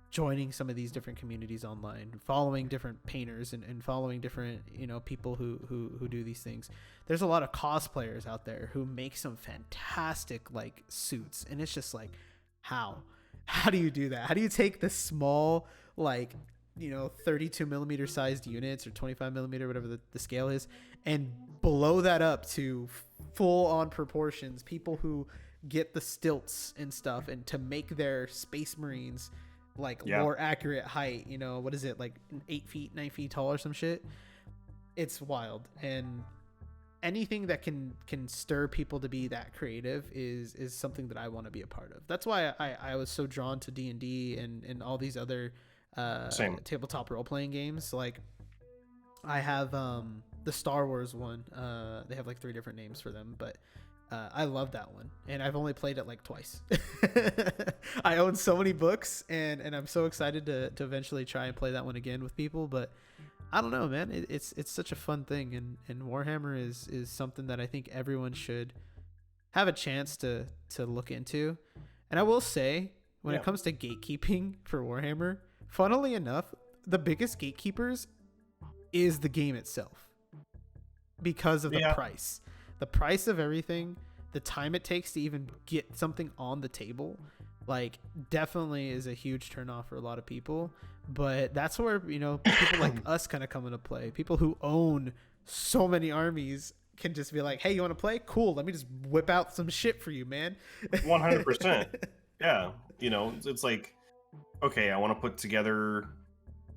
[SPEAKER 1] joining some of these different communities online, following different painters and following different, you know, people who do these things. There's a lot of cosplayers out there who make some fantastic like suits, and it's just like, how do you do that? How do you take the small, like, you know, 32 millimeter sized units or 25 millimeter, whatever the scale is, and blow that up to full on proportions? People who get the stilts and stuff, and to make their Space Marines like more accurate height, you know, what is it, like 8 feet 9 feet tall or some shit? It's wild. And anything that can stir people to be that creative is something that I want to be a part of. That's why I was so drawn to D&D and all these other tabletop role-playing games. Like I have the Star Wars one. They have like 3 different names for them, but I love that one, and I've only played it like twice. I own so many books, and I'm so excited to eventually try and play that one again with people. But I don't know, man. It's such a fun thing, and Warhammer is something that I think everyone should have a chance to look into. And I will say, when it comes to gatekeeping for Warhammer, funnily enough, the biggest gatekeepers is the game itself. because of the
[SPEAKER 2] Yeah.
[SPEAKER 1] price. The price of everything, the time it takes to even get something on the table, like definitely is a huge turnoff for a lot of people. But that's where, you know, people like us kind of come into play. People who own so many armies can just be like, hey, you want to play? Cool. Let me just whip out some shit for you, man.
[SPEAKER 2] 100%. Yeah. You know, it's like, okay, I want to put together,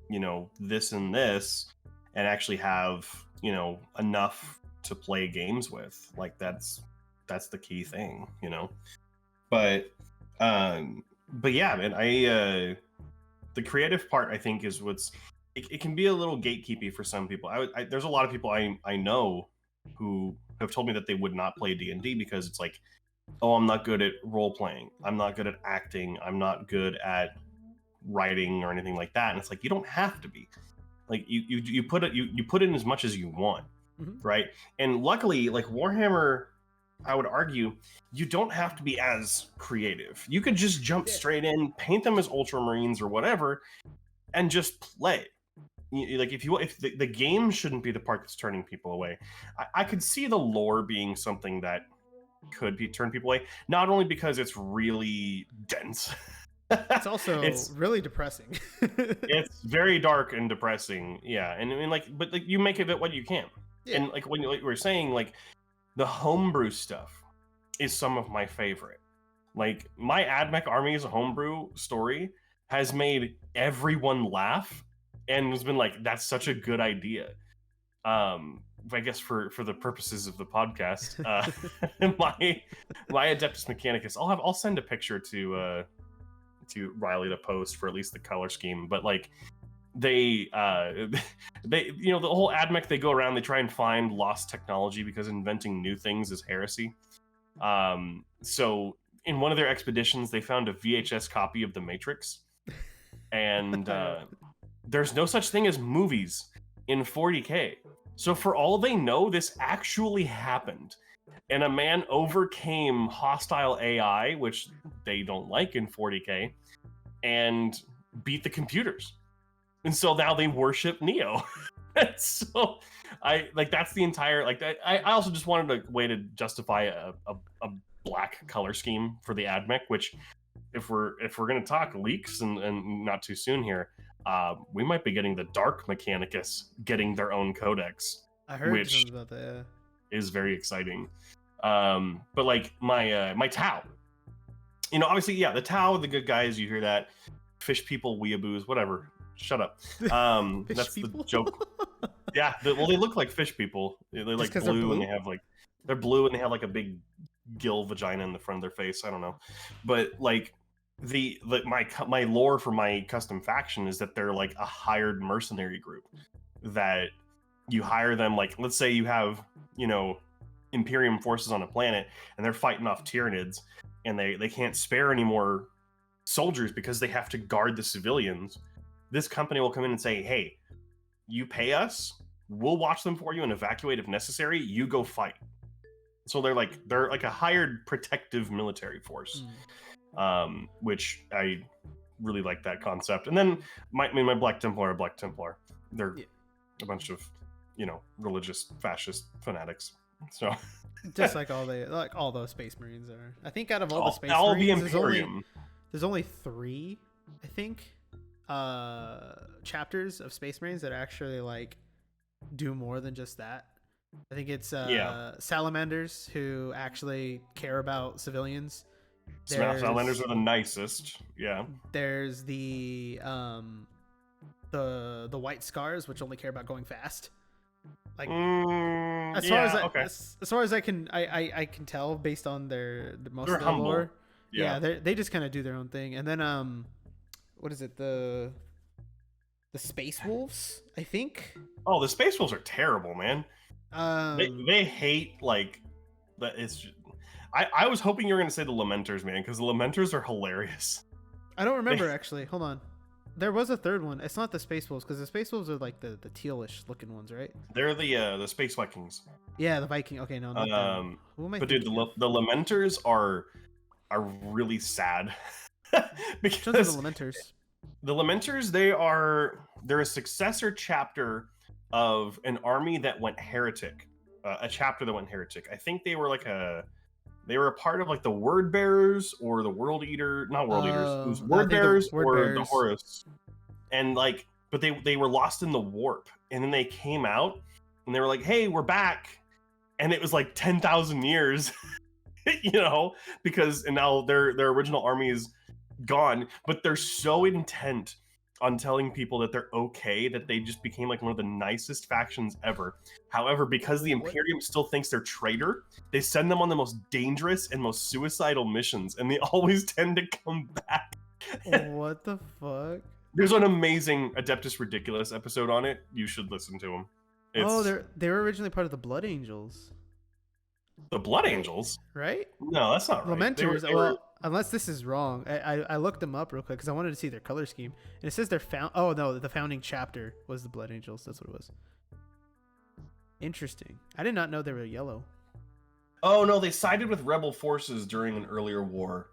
[SPEAKER 2] you know, this and this and actually have, you know, enough to play games with. Like that's the key thing, you know. But yeah, man, the creative part I think is what's it can be a little gatekeepy for some people. There's a lot of people I know who have told me that they would not play D&D because it's like, oh, I'm not good at role playing, I'm not good at acting, I'm not good at writing or anything like that. And it's like, you don't have to be. Like you put it you put in as much as you want, right? And luckily, like Warhammer, I would argue, you don't have to be as creative. You could just jump straight in, paint them as Ultramarines or whatever, and just play. Like if the game shouldn't be the part that's turning people away. I could see the lore being something that could turn people away, not only because it's really dense.
[SPEAKER 1] It's also really depressing.
[SPEAKER 2] It's very dark and depressing, yeah. And I mean, like, but like you make of it what you can. Yeah. And like when you were saying, like the homebrew stuff is some of my favorite. Like my AdMech Army's homebrew story has made everyone laugh and has been like, that's such a good idea. I guess for the purposes of the podcast, my Adeptus Mechanicus, I'll send a picture to Riley to post for at least the color scheme. But like they you know, the whole AdMech, they go around, they try and find lost technology because inventing new things is heresy. So in one of their expeditions, they found a VHS copy of The Matrix, and there's no such thing as movies in 40K. So for all they know, this actually happened, and a man overcame hostile AI, which they don't like in 40K, and beat the computers. And so now they worship Neo. So I like, that's the entire, like, I also just wanted a way to justify a black color scheme for the AdMech, which if we're going to talk leaks and not too soon here, we might be getting the Dark Mechanicus getting their own codex.
[SPEAKER 1] I heard something about that. Yeah.
[SPEAKER 2] Is very exciting. But like my Tau, you know, obviously, yeah, the Tau, the good guys, you hear that. Fish people, weeaboos, whatever. Shut up. That's people? The joke. Yeah, well, they look like fish people. They're like blue, and they're blue and they have like a big gill vagina in the front of their face. I don't know, but like my lore for my custom faction is that they're like a hired mercenary group that you hire them. Like, let's say you have, you know, Imperium forces on a planet and they're fighting off Tyranids, and they can't spare any more soldiers because they have to guard the civilians. This company will come in and say, hey, you pay us, we'll watch them for you and evacuate if necessary, you go fight. So they're like a hired protective military force, which I really like that concept. And then my Black Templar are Black Templar. They're a bunch of, you know, religious fascist fanatics. So
[SPEAKER 1] just like all those Space Marines are. I think out of all the Space
[SPEAKER 2] all
[SPEAKER 1] Marines,
[SPEAKER 2] the Imperium,
[SPEAKER 1] there's only 3, I think, chapters of Space Marines that actually like do more than just that. I think it's Salamanders who actually care about civilians.
[SPEAKER 2] Salamanders are the nicest. Yeah.
[SPEAKER 1] There's the White Scars, which only care about going fast. Like as far as I can tell based on their most of their lore. Yeah, they just kind of do their own thing. And then what is it, the Space Wolves, I think?
[SPEAKER 2] Oh, the Space Wolves are terrible, man. They hate, like, that. It's I was hoping you were going to say the Lamenters, man, because the Lamenters are hilarious.
[SPEAKER 1] I don't remember, actually. Hold on. There was a third one. It's not the Space Wolves, because the Space Wolves are like the tealish looking ones, right?
[SPEAKER 2] They're the Space Vikings.
[SPEAKER 1] Yeah, the Viking. Okay, no, not them. Who am I
[SPEAKER 2] but dude, the Lamenters are really sad. Because
[SPEAKER 1] the Lamenters.
[SPEAKER 2] The Lamenters, they're a successor chapter of an army that went heretic a chapter that went heretic. I think they were they were a part of like the Word Bearers or the World Eater, not World Eaters. It was
[SPEAKER 1] I
[SPEAKER 2] Word
[SPEAKER 1] think the
[SPEAKER 2] Bearers
[SPEAKER 1] Word
[SPEAKER 2] or the
[SPEAKER 1] Bearers.
[SPEAKER 2] Horus, and like, but they were lost in the warp, and then they came out, and they were like, "Hey, we're back," and it was like 10,000 years, because and now their original army is gone, but they're so intent on telling people that they're okay that they just became like one of the nicest factions ever. However, because the Imperium still thinks they're traitor, they send them on the most dangerous and most suicidal missions, and they always tend to come back.
[SPEAKER 1] What the fuck?
[SPEAKER 2] There's an amazing Adeptus Ridiculous episode on it. You should listen to them.
[SPEAKER 1] They were originally part of the Blood Angels.
[SPEAKER 2] The Blood Angels?
[SPEAKER 1] Right?
[SPEAKER 2] No, that's not right.
[SPEAKER 1] Lamenters. Well, unless this is wrong, I looked them up real quick because I wanted to see their color scheme, and it says they're found. Oh no, the founding chapter was the Blood Angels. That's what it was. Interesting. I did not know they were yellow.
[SPEAKER 2] Oh no, they sided with rebel forces during an earlier war,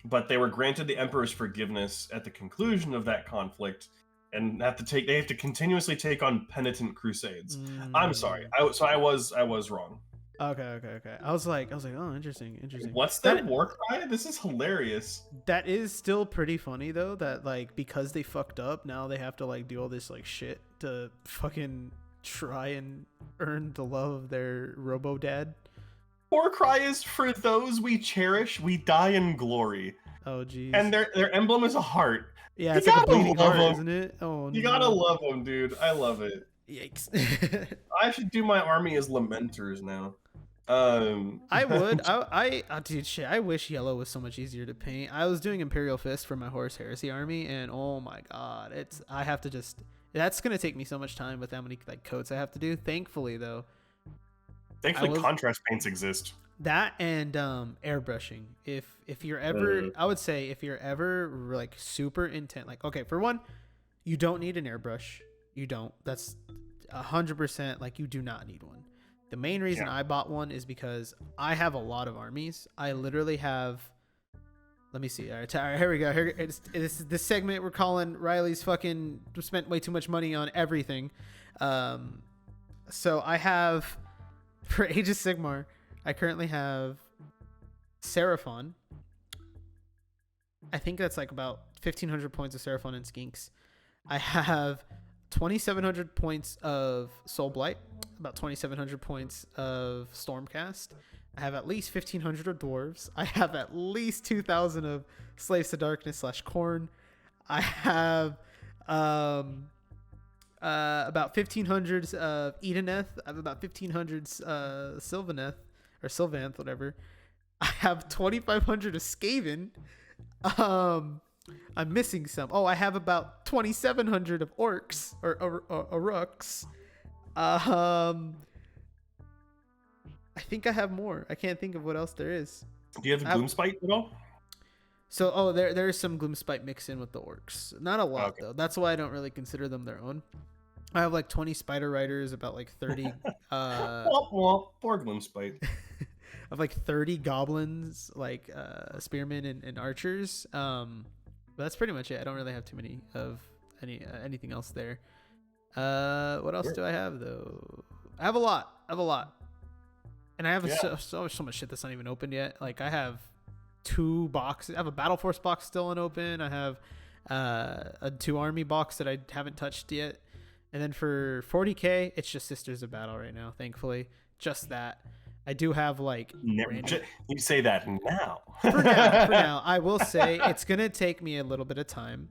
[SPEAKER 2] but they were granted the Emperor's forgiveness at the conclusion of that conflict, and they have to continuously take on penitent crusades. I'm sorry. I was wrong.
[SPEAKER 1] Okay. I was like, oh, interesting.
[SPEAKER 2] What's that war cry? This is hilarious.
[SPEAKER 1] That is still pretty funny though. That like because they fucked up, now they have to like do all this like shit to fucking try and earn the love of their robo dad.
[SPEAKER 2] War cry is for those we cherish, we die in glory.
[SPEAKER 1] Oh geez.
[SPEAKER 2] And their emblem is a heart.
[SPEAKER 1] Yeah, it's like a bleeding heart, isn't it? Oh,
[SPEAKER 2] you gotta love them, dude. I love it.
[SPEAKER 1] Yikes.
[SPEAKER 2] I should do my army as Lamenters now.
[SPEAKER 1] I would. Dude, shit. I wish yellow was so much easier to paint. I was doing Imperial Fist for my Horus Heresy army, and oh my god, that's gonna take me so much time with how many like coats I have to do. Thankfully,
[SPEAKER 2] contrast paints exist.
[SPEAKER 1] That and airbrushing. If you're ever, I would say if you're ever like super intent, like okay, for one, you don't need an airbrush. You don't. That's 100%. Like you do not need one. The main reason I bought one is because I have a lot of armies. I literally have. Let me see. All right, here we go. Here, this segment we're calling Riley's fucking spent way too much money on everything. So I have for Age of Sigmar. I currently have Seraphon. I think that's like about 1,500 points of Seraphon and Skinks. I have 2,700 points of Soul Blight, about 2,700 points of Stormcast. I have at least 1,500 of Dwarves. I have at least 2,000 of Slaves to Darkness / Khorne. I have about 1,500 of Edeneth. I have about 1,500 Sylvaneth. Or Sylvanth, whatever. I have 2,500 of Skaven. I'm missing some. Oh, I have about 2,700 of Orcs or Orcs. I think I have more. I can't think of what else there is.
[SPEAKER 2] Do you have the Gloomspite at all?
[SPEAKER 1] So, there's some Gloomspite mixed in with the Orcs. Not a lot though. That's why I don't really consider them their own. I have like 20 Spider Riders, about like 30.
[SPEAKER 2] Poor Gloomspite.
[SPEAKER 1] I have like 30 goblins, like spearmen and archers. But that's pretty much it. I don't really have too many of anything else there. What else do I have though? I have a lot. And I have so much shit that's not even opened yet. Like I have 2 boxes. I have a Battle Force box still unopened. I have a 2 army box that I haven't touched yet. And then for 40k, it's just Sisters of Battle right now, thankfully. Just that. I do have like...
[SPEAKER 2] You say that now.
[SPEAKER 1] For now, I will say it's going to take me a little bit of time.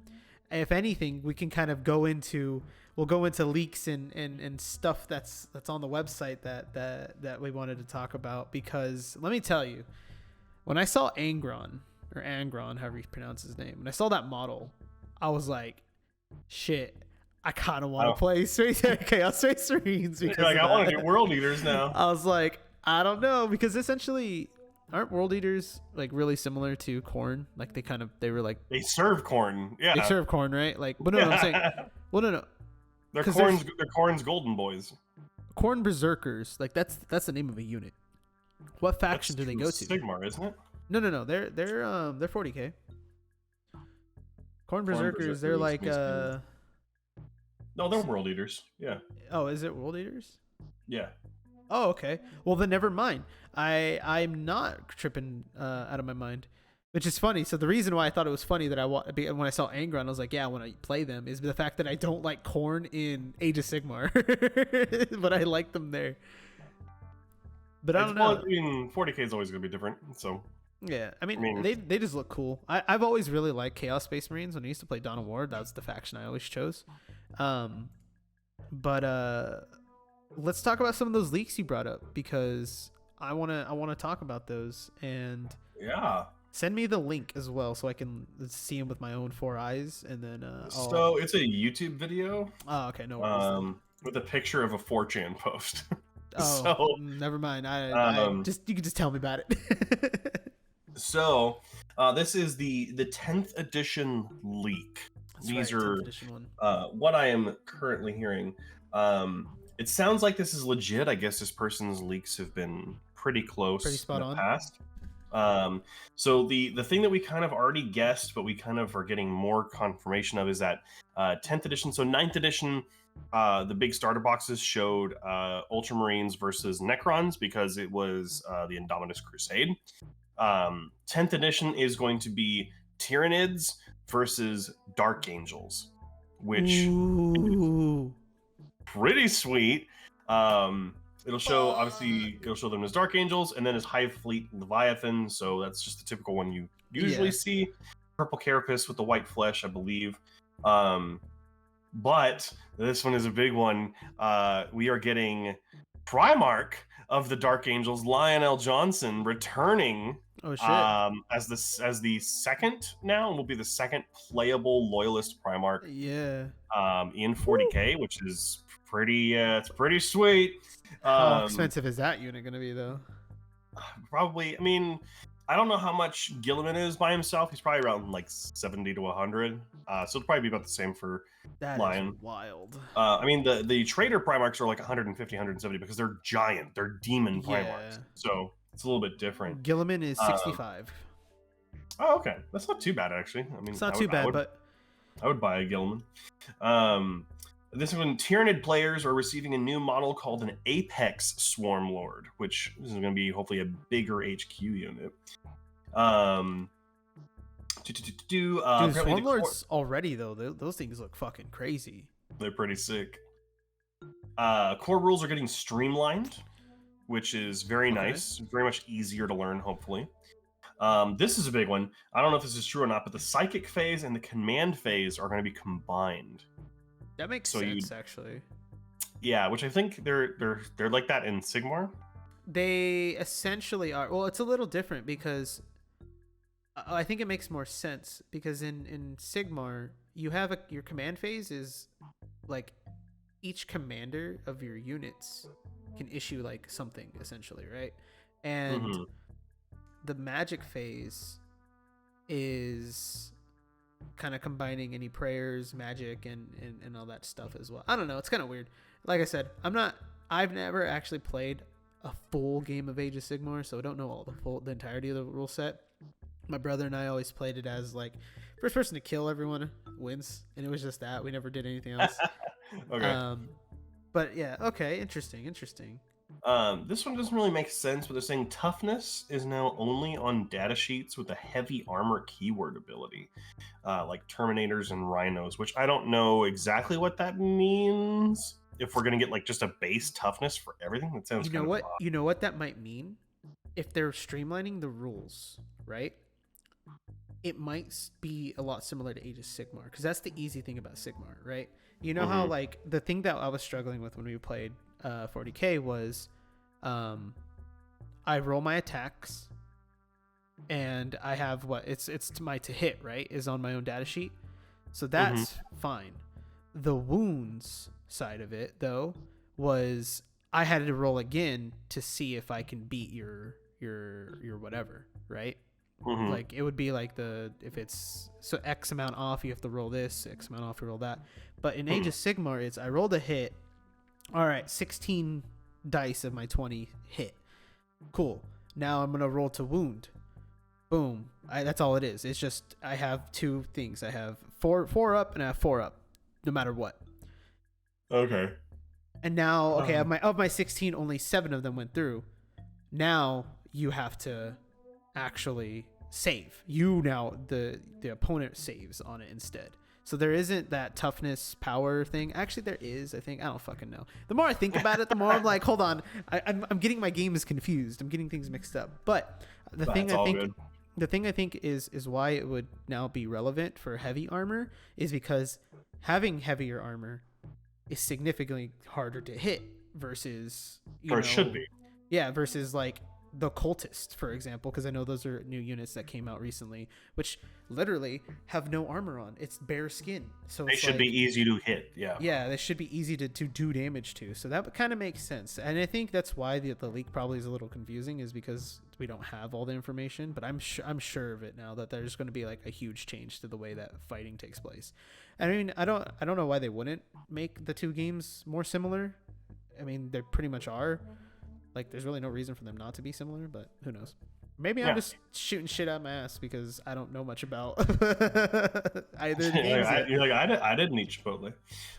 [SPEAKER 1] If anything, we can kind of go into leaks and stuff that's on the website that we wanted to talk about. Because let me tell you, when I saw Angron, however you pronounce his name, when I saw that model, I was like, shit. I kind of want to play Chaos Space Marines.
[SPEAKER 2] You're like, I want to do World Eaters now.
[SPEAKER 1] I was like, I don't know, because essentially, aren't World Eaters like really similar to Khorne? Like they
[SPEAKER 2] serve Khorne. Yeah,
[SPEAKER 1] they serve Khorne, right? Like, but no, I'm saying, well, no,
[SPEAKER 2] they're Khorne's golden boys.
[SPEAKER 1] Khorne Berserkers, like that's the name of a unit. What faction do they go to?
[SPEAKER 2] Sigmar, isn't it?
[SPEAKER 1] No, they're 40k. Khorne Berserkers, they're like
[SPEAKER 2] No, they're World Eaters. Yeah.
[SPEAKER 1] Oh, is it World Eaters?
[SPEAKER 2] Yeah.
[SPEAKER 1] Oh, okay. Well, then never mind. I'm not tripping out of my mind, which is funny. So the reason why I thought it was funny that when I saw Angron, I was like, yeah, I want to play them, is the fact that I don't like Khorne in Age of Sigmar, but I like them there. But I don't know.
[SPEAKER 2] Well, I mean, 40k is always going to be different. So
[SPEAKER 1] Yeah, I mean they just look cool. I've always really liked Chaos Space Marines. When I used to play Dawn of War, that was the faction I always chose. But let's talk about some of those leaks you brought up, because I wanna talk about those, and
[SPEAKER 2] yeah,
[SPEAKER 1] send me the link as well so I can see them with my own 4 eyes, and then
[SPEAKER 2] so it's a YouTube video.
[SPEAKER 1] Oh, okay, no worries.
[SPEAKER 2] With a picture of a 4chan post.
[SPEAKER 1] Oh,
[SPEAKER 2] so
[SPEAKER 1] never mind. I just you can just tell me about it.
[SPEAKER 2] So this is the 10th edition leak.
[SPEAKER 1] That's
[SPEAKER 2] These
[SPEAKER 1] right,
[SPEAKER 2] are
[SPEAKER 1] 10th edition one.
[SPEAKER 2] what I am currently hearing. It sounds like this is legit. I guess this person's leaks have been pretty close,
[SPEAKER 1] Pretty spot
[SPEAKER 2] in the
[SPEAKER 1] on.
[SPEAKER 2] past. So the thing that we kind of already guessed, but we kind of are getting more confirmation of, is that 10th edition. So 9th edition, the big starter boxes showed Ultramarines versus Necrons, because it was the Indominus Crusade. 10th edition is going to be Tyranids versus Dark Angels, which is pretty sweet. It'll show, obviously, it'll show them as Dark Angels, and then as Hive Fleet Leviathan. So that's just the typical one you usually see. Purple Carapace with the white flesh, I believe. But this one is a big one. We are getting Primarch of the Dark Angels, Lionel Johnson, returning.
[SPEAKER 1] Oh shit!
[SPEAKER 2] As the second now, and will be the second playable Loyalist Primarch.
[SPEAKER 1] Yeah.
[SPEAKER 2] In 40k, which is pretty. It's pretty sweet.
[SPEAKER 1] How expensive is that unit going to be, though?
[SPEAKER 2] Probably. I mean, I don't know how much Gilliman is by himself. He's probably around like 70 to 100. So it'll probably be about the same for Lion.
[SPEAKER 1] Is wild.
[SPEAKER 2] I mean, the Trader Primarchs are like 150, 170 because they're giant. They're demon Primarchs. So it's a little bit different.
[SPEAKER 1] Gilliman is 65.
[SPEAKER 2] Oh, okay. That's not too bad, actually. I mean,
[SPEAKER 1] it's not too bad, but
[SPEAKER 2] I would buy a Gilliman. This one, Tyranid players are receiving a new model called an Apex Swarm Lord, which is going to be hopefully a bigger HQ unit.
[SPEAKER 1] Swarm Lords already, though, those things look fucking crazy.
[SPEAKER 2] They're pretty sick. Core rules are getting streamlined, which is very nice. Very much easier to learn, hopefully. This is a big one. I don't know if this is true or not, but the Psychic phase and the Command phase are going to be combined.
[SPEAKER 1] That makes sense, actually.
[SPEAKER 2] Yeah, which I think they're like that in Sigmar.
[SPEAKER 1] They essentially are. Well, it's a little different because I think it makes more sense, because in Sigmar you have your command phase is like each commander of your units can issue like something, essentially, right? And the magic phase is kind of combining any prayers, magic, and all that stuff as well. I don't know, it's kind of weird. Like I said, I've never actually played a full game of Age of Sigmar, so I don't know the entirety of the rule set. My brother and I always played it as like first person to kill everyone wins, and it was just that. We never did anything else.
[SPEAKER 2] Okay.
[SPEAKER 1] But yeah, okay, interesting.
[SPEAKER 2] This one doesn't really make sense, but they're saying toughness is now only on data sheets with a heavy armor keyword ability, like Terminators and Rhinos, which I don't know exactly what that means. If we're gonna get like just a base toughness for everything, that sounds kind of odd.
[SPEAKER 1] You know what that might mean? If they're streamlining the rules, right? It might be a lot similar to Age of Sigmar, because that's the easy thing about Sigmar, right? You know how like the thing that I was struggling with when we played 40k was I roll my attacks and I have it's my to hit, right, is on my own data sheet, so that's fine. The wounds side of it, though, was I had to roll again to see if I can beat your whatever, right? Like it would be like if it's so X amount off, you have to roll this, X amount off, you roll that. But in Age of Sigmar, it's I rolled a hit. All right, 16 dice of my 20 hit. Cool. Now I'm gonna roll to wound. Boom. That's all it is. It's just I have two things. I have four up and I have 4 up, no matter what.
[SPEAKER 2] Okay.
[SPEAKER 1] And now, okay, of my 16, only 7 of them went through. Now you have to actually save. The opponent saves on it instead. So there isn't that toughness power thing. Actually, there is. I think I don't fucking know. The more I think about it, the more I'm like, hold on, I'm getting my games confused. I'm getting things mixed up. But the thing I think is why it would now be relevant for heavy armor is because having heavier armor is significantly harder to hit versus
[SPEAKER 2] it should be.
[SPEAKER 1] Yeah, versus like the cultist, for example, because I know those are new units that came out recently, which literally have no armor on. It's bare skin, so
[SPEAKER 2] they should be easy to hit. Yeah,
[SPEAKER 1] they should be easy to do damage to. So that kind of makes sense, and I think that's why the leak probably is a little confusing, is because we don't have all the information. But I'm sure of it now that there's going to be like a huge change to the way that fighting takes place. I mean, I don't know why they wouldn't make the 2 games more similar. I mean, they pretty much are. Like, there's really no reason for them not to be similar, but who knows? Maybe I'm just shooting shit out my ass because I don't know much about either games.
[SPEAKER 2] You're like, I didn't eat Chipotle.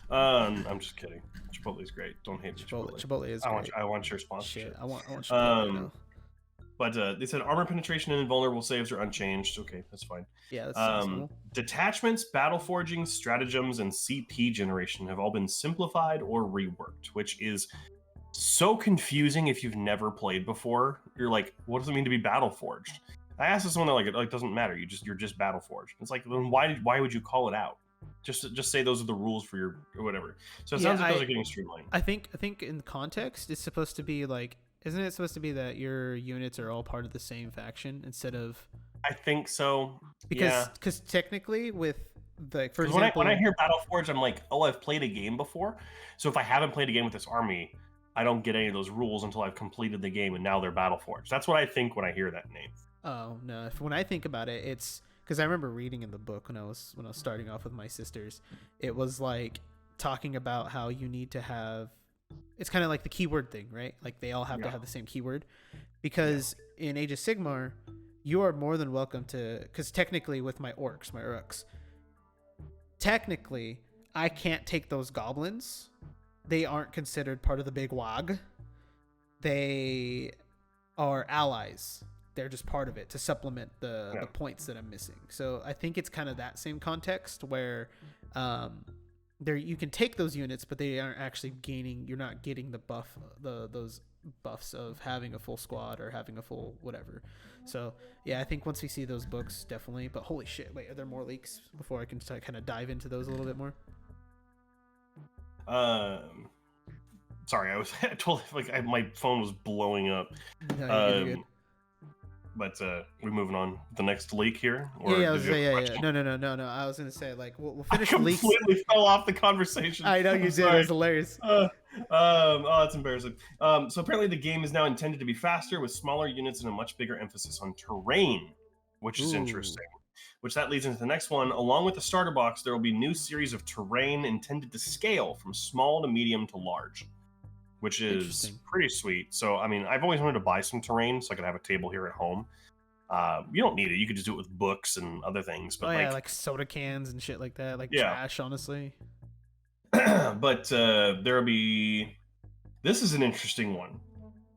[SPEAKER 2] I'm just kidding. Chipotle's great. Don't hate Chipotle.
[SPEAKER 1] Chipotle is great.
[SPEAKER 2] I want your sponsorship.
[SPEAKER 1] Shit, I want Chipotle now.
[SPEAKER 2] But they said armor penetration and invulnerable saves are unchanged. Okay, that's fine.
[SPEAKER 1] Yeah, that's sensible.
[SPEAKER 2] Detachments, battle forging, stratagems, and CP generation have all been simplified or reworked, which is so confusing if you've never played before. You're like, what does it mean to be battle forged? I asked this one, they're like, it doesn't matter. You're just battle forged. It's like, then why would you call it out? Just say those are the rules for your or whatever. So it sounds like those are getting streamlined.
[SPEAKER 1] I think in context, it's supposed to be like, isn't it supposed to be that your units are all part of the same faction instead of?
[SPEAKER 2] I think so.
[SPEAKER 1] Because technically with the, for example,
[SPEAKER 2] when I hear battle forged, I'm like, oh, I've played a game before. So if I haven't played a game with this army, I don't get any of those rules until I've completed the game, and now they're battle forged. That's what I think when I hear that name.
[SPEAKER 1] Oh no! When I think about it, it's because I remember reading in the book when I was starting off with my sisters. It was like talking about how you need to have. It's kind of like the keyword thing, right? Like they all have to have the same keyword, because in Age of Sigmar, you are more than welcome to. Because technically, with my orcs, technically, I can't take those goblins. They aren't considered part of the big WOG. They are allies. They're just part of it to supplement the points that I'm missing. So I think it's kind of that same context where there you can take those units, but they aren't actually gaining. You're not getting the buff, those buffs of having a full squad or having a full whatever. So yeah, I think once we see those books, definitely. But holy shit! Wait, are there more leaks before I can kind of dive into those a little bit more?
[SPEAKER 2] Sorry, I was totally like my phone was blowing up.
[SPEAKER 1] No, you're good.
[SPEAKER 2] But we're moving on. The nenext leak here.
[SPEAKER 1] Or yeah. No. I was gonna say like we'll finish the leaks.
[SPEAKER 2] Completely fell off the conversation.
[SPEAKER 1] I know you did. It was hilarious.
[SPEAKER 2] Oh, that's embarrassing. So apparently the game is now intended to be faster with smaller units and a much bigger emphasis on terrain, which is interesting. Which that leads into the next one. Along with the starter box, there will be new series of terrain intended to scale from small to medium to large, which is pretty sweet. So, I mean, I've always wanted to buy some terrain so I could have a table here at home. You don't need it. You could just do it with books and other things. But
[SPEAKER 1] like soda cans and shit like that, like trash, honestly.
[SPEAKER 2] But there'll be... This is an interesting one.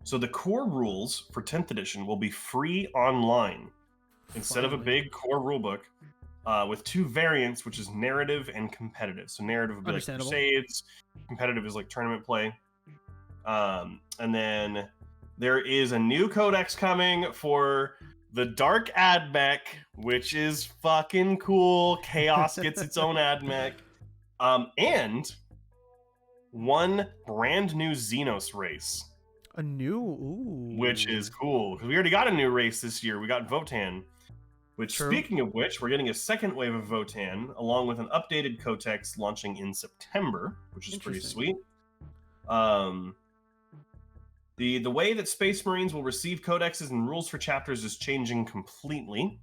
[SPEAKER 2] So the core rules for 10th edition will be free online. Instead of a big core rulebook, with 2 variants, which is narrative and competitive. So narrative would be like Crusades, competitive is like tournament play. And then there is a new codex coming for the Dark Admech, which is fucking cool. Chaos gets its own Admech. And one brand new Xenos race. Which is cool, because we already got a new race this year. We got Votann. Speaking of which, we're getting a second wave of Votann, along with an updated codex launching in September, which is pretty sweet. The way that Space Marines will receive codexes and rules for chapters is changing completely.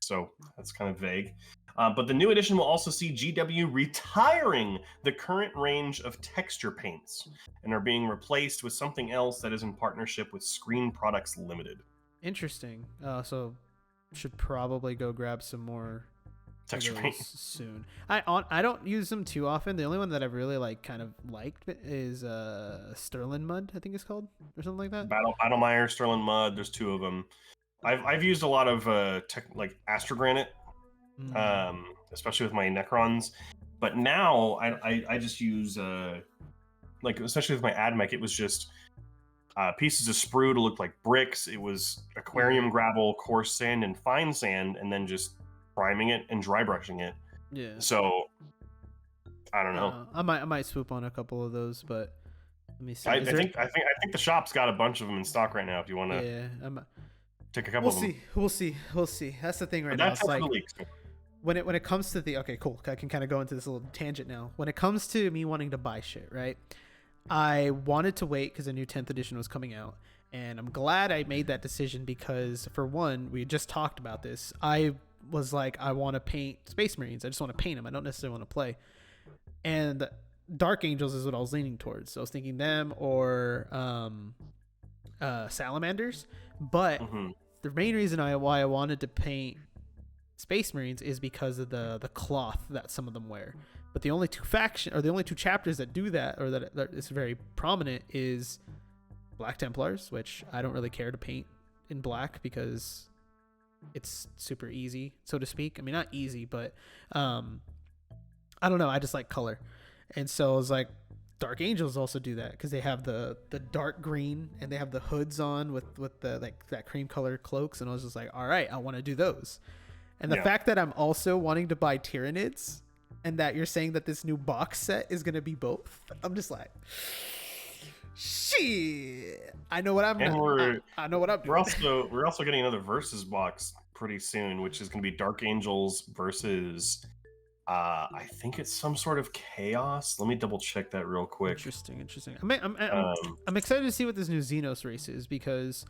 [SPEAKER 2] So that's kind of vague. But the new edition will also see GW retiring the current range of texture paints and are being replaced with something else that is in partnership with Screen Products Limited.
[SPEAKER 1] Interesting. So should probably go grab some more
[SPEAKER 2] texture
[SPEAKER 1] those
[SPEAKER 2] paint.
[SPEAKER 1] soon. I don't use them too often. The only one that I've really like kind of liked is Sterling Mud, I think it's called, or something like that.
[SPEAKER 2] Battlemire, Sterling Mud. There's 2 of them. I've used a lot of like Astrogranite, especially with my Necrons. But now I just use like, especially with my AdMech, it was just pieces of sprue to look like bricks. It was aquarium gravel, coarse sand, and fine sand, and then just priming it and dry brushing it.
[SPEAKER 1] Yeah.
[SPEAKER 2] So I don't know.
[SPEAKER 1] I might swoop on a couple of those, but let me see.
[SPEAKER 2] I think the shop's got a bunch of them in stock right now. If you want to, take a couple. We'll
[SPEAKER 1] see. We'll see. That's the thing right
[SPEAKER 2] now.
[SPEAKER 1] It's like when it comes to the okay, cool. I can kind of go into this little tangent now. When it comes to me wanting to buy shit, right? I wanted to wait because the new 10th edition was coming out, and I'm glad I made that decision because, for one, we just talked about this. I was like, I want to paint Space Marines. I just want to paint them. I don't necessarily want to play. And Dark Angels is what I was leaning towards. So I was thinking them or Salamanders. But the main reason why I wanted to paint Space Marines is because of the cloth that some of them wear. But the only two chapters that do that, or that is very prominent, is Black Templars, which I don't really care to paint in black because it's super easy, so to speak. I mean, not easy, but I don't know. I just like color, and so I was like, Dark Angels also do that because they have the dark green and they have the hoods on with the like that cream color cloaks, and I was just like, all right, I want to do those. And the fact that I'm also wanting to buy Tyranids, and that you're saying that this new box set is gonna be both, I'm just like, shit. I know what I'm doing. I know what I'm doing.
[SPEAKER 2] We're also getting another Versus box pretty soon, which is gonna be Dark Angels versus I think it's some sort of chaos. Let me double check that real quick.
[SPEAKER 1] Interesting. I'm excited to see what this new Xenos race is because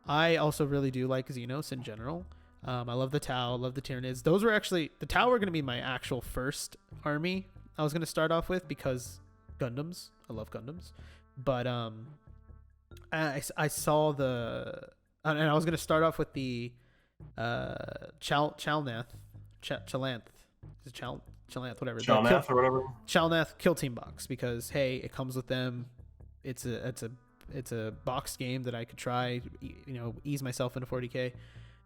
[SPEAKER 1] I also really do like Xenos in general. I love the Tau, love the Tyranids. Those were actually, the Tau were going to be my actual first army I was going to start off with because Gundams. I love Gundams. But I saw and I was going to start off with the Chalnath. Is it Chalnath, whatever.
[SPEAKER 2] Chalnath or whatever.
[SPEAKER 1] Chalnath Kill Team box because, hey, it comes with them. It's a box game that I could try, ease myself into 40K.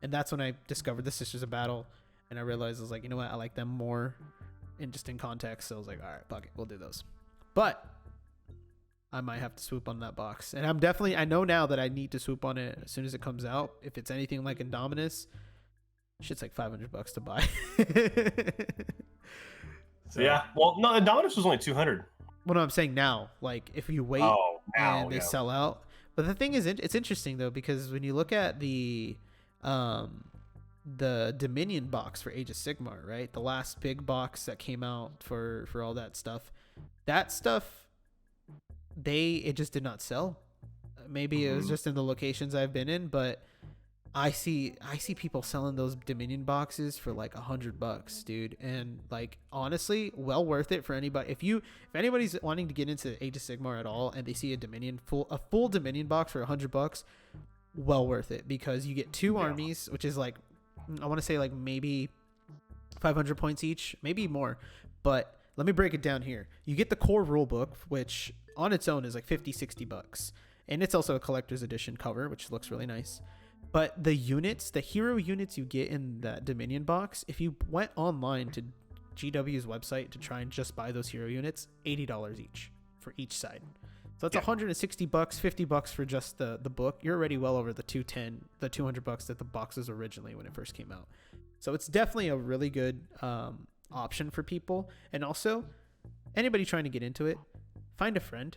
[SPEAKER 1] And that's when I discovered the Sisters of Battle, and I realized I was like, you know what, I like them more in context. So I was like, all right, fuck it, we'll do those. But I might have to swoop on that box, and I know now that I need to swoop on it as soon as it comes out. If it's anything like Indominus, shit's like $500 to buy.
[SPEAKER 2] So, yeah, well, no, Indominus was only 200.
[SPEAKER 1] Well, no, I'm saying now, like if you wait and they sell out. But the thing is, it's interesting though because when you look at the Dominion box for Age of Sigmar, right? The last big box that came out for all that stuff. It just did not sell. Maybe it was just in the locations I've been in, but I see people selling those Dominion boxes for like $100, dude. And like honestly, well worth it for anybody. If anybody's wanting to get into Age of Sigmar at all and they see a full Dominion box for $100, well worth it because you get 2 armies, which is like, I want to say like maybe 500 points each, maybe more. But let me break it down here. You get the core rulebook, which on its own is like $50-$60, and it's also a collector's edition cover, which looks really nice. But the hero units you get in that Dominion box, if you went online to GW's website to try and just buy those hero units, $80 each for each side. So that's $160, $50 for just the book. You're already well over the $200 that the box was originally when it first came out. So it's definitely a really good option for people. And also, anybody trying to get into it, find a friend,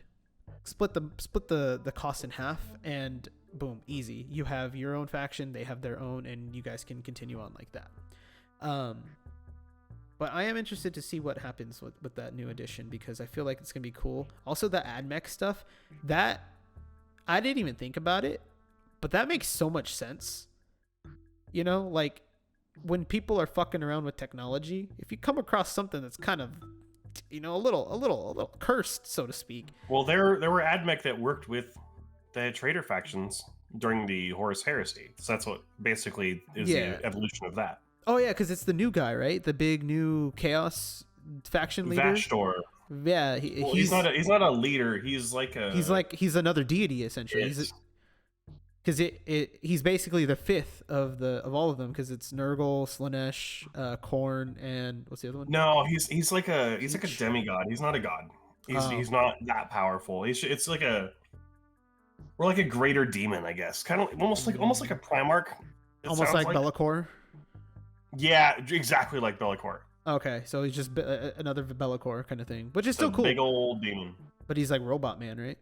[SPEAKER 1] split the cost in half, and boom, easy. You have your own faction, they have their own, and you guys can continue on like that. But I am interested to see what happens with that new edition because I feel like it's going to be cool. Also, the AdMech stuff, that I didn't even think about it, but that makes so much sense. Like when people are fucking around with technology, if you come across something that's kind of, a little cursed, so to speak.
[SPEAKER 2] Well, there were AdMech that worked with the traitor factions during the Horus Heresy. So that's what basically is the evolution of that.
[SPEAKER 1] Oh yeah, because it's the new guy, right? The big new Chaos faction leader.
[SPEAKER 2] Vashdor.
[SPEAKER 1] Yeah,
[SPEAKER 2] Well, he's not a leader. He's like
[SPEAKER 1] he's another deity essentially. Because he's basically the fifth of all of them, because it's Nurgle, Slaanesh, Khorne, and what's the other one?
[SPEAKER 2] No, he's like a demigod. He's not a god. He's not that powerful. It's like we're like a greater demon, I guess. Kind of almost like a Primarch.
[SPEAKER 1] Almost like Be'lakor.
[SPEAKER 2] Yeah, exactly like Be'lakor.
[SPEAKER 1] Okay, so he's just another Be'lakor kind of thing, which is still cool.
[SPEAKER 2] Big old demon.
[SPEAKER 1] But he's like Robot Man, right?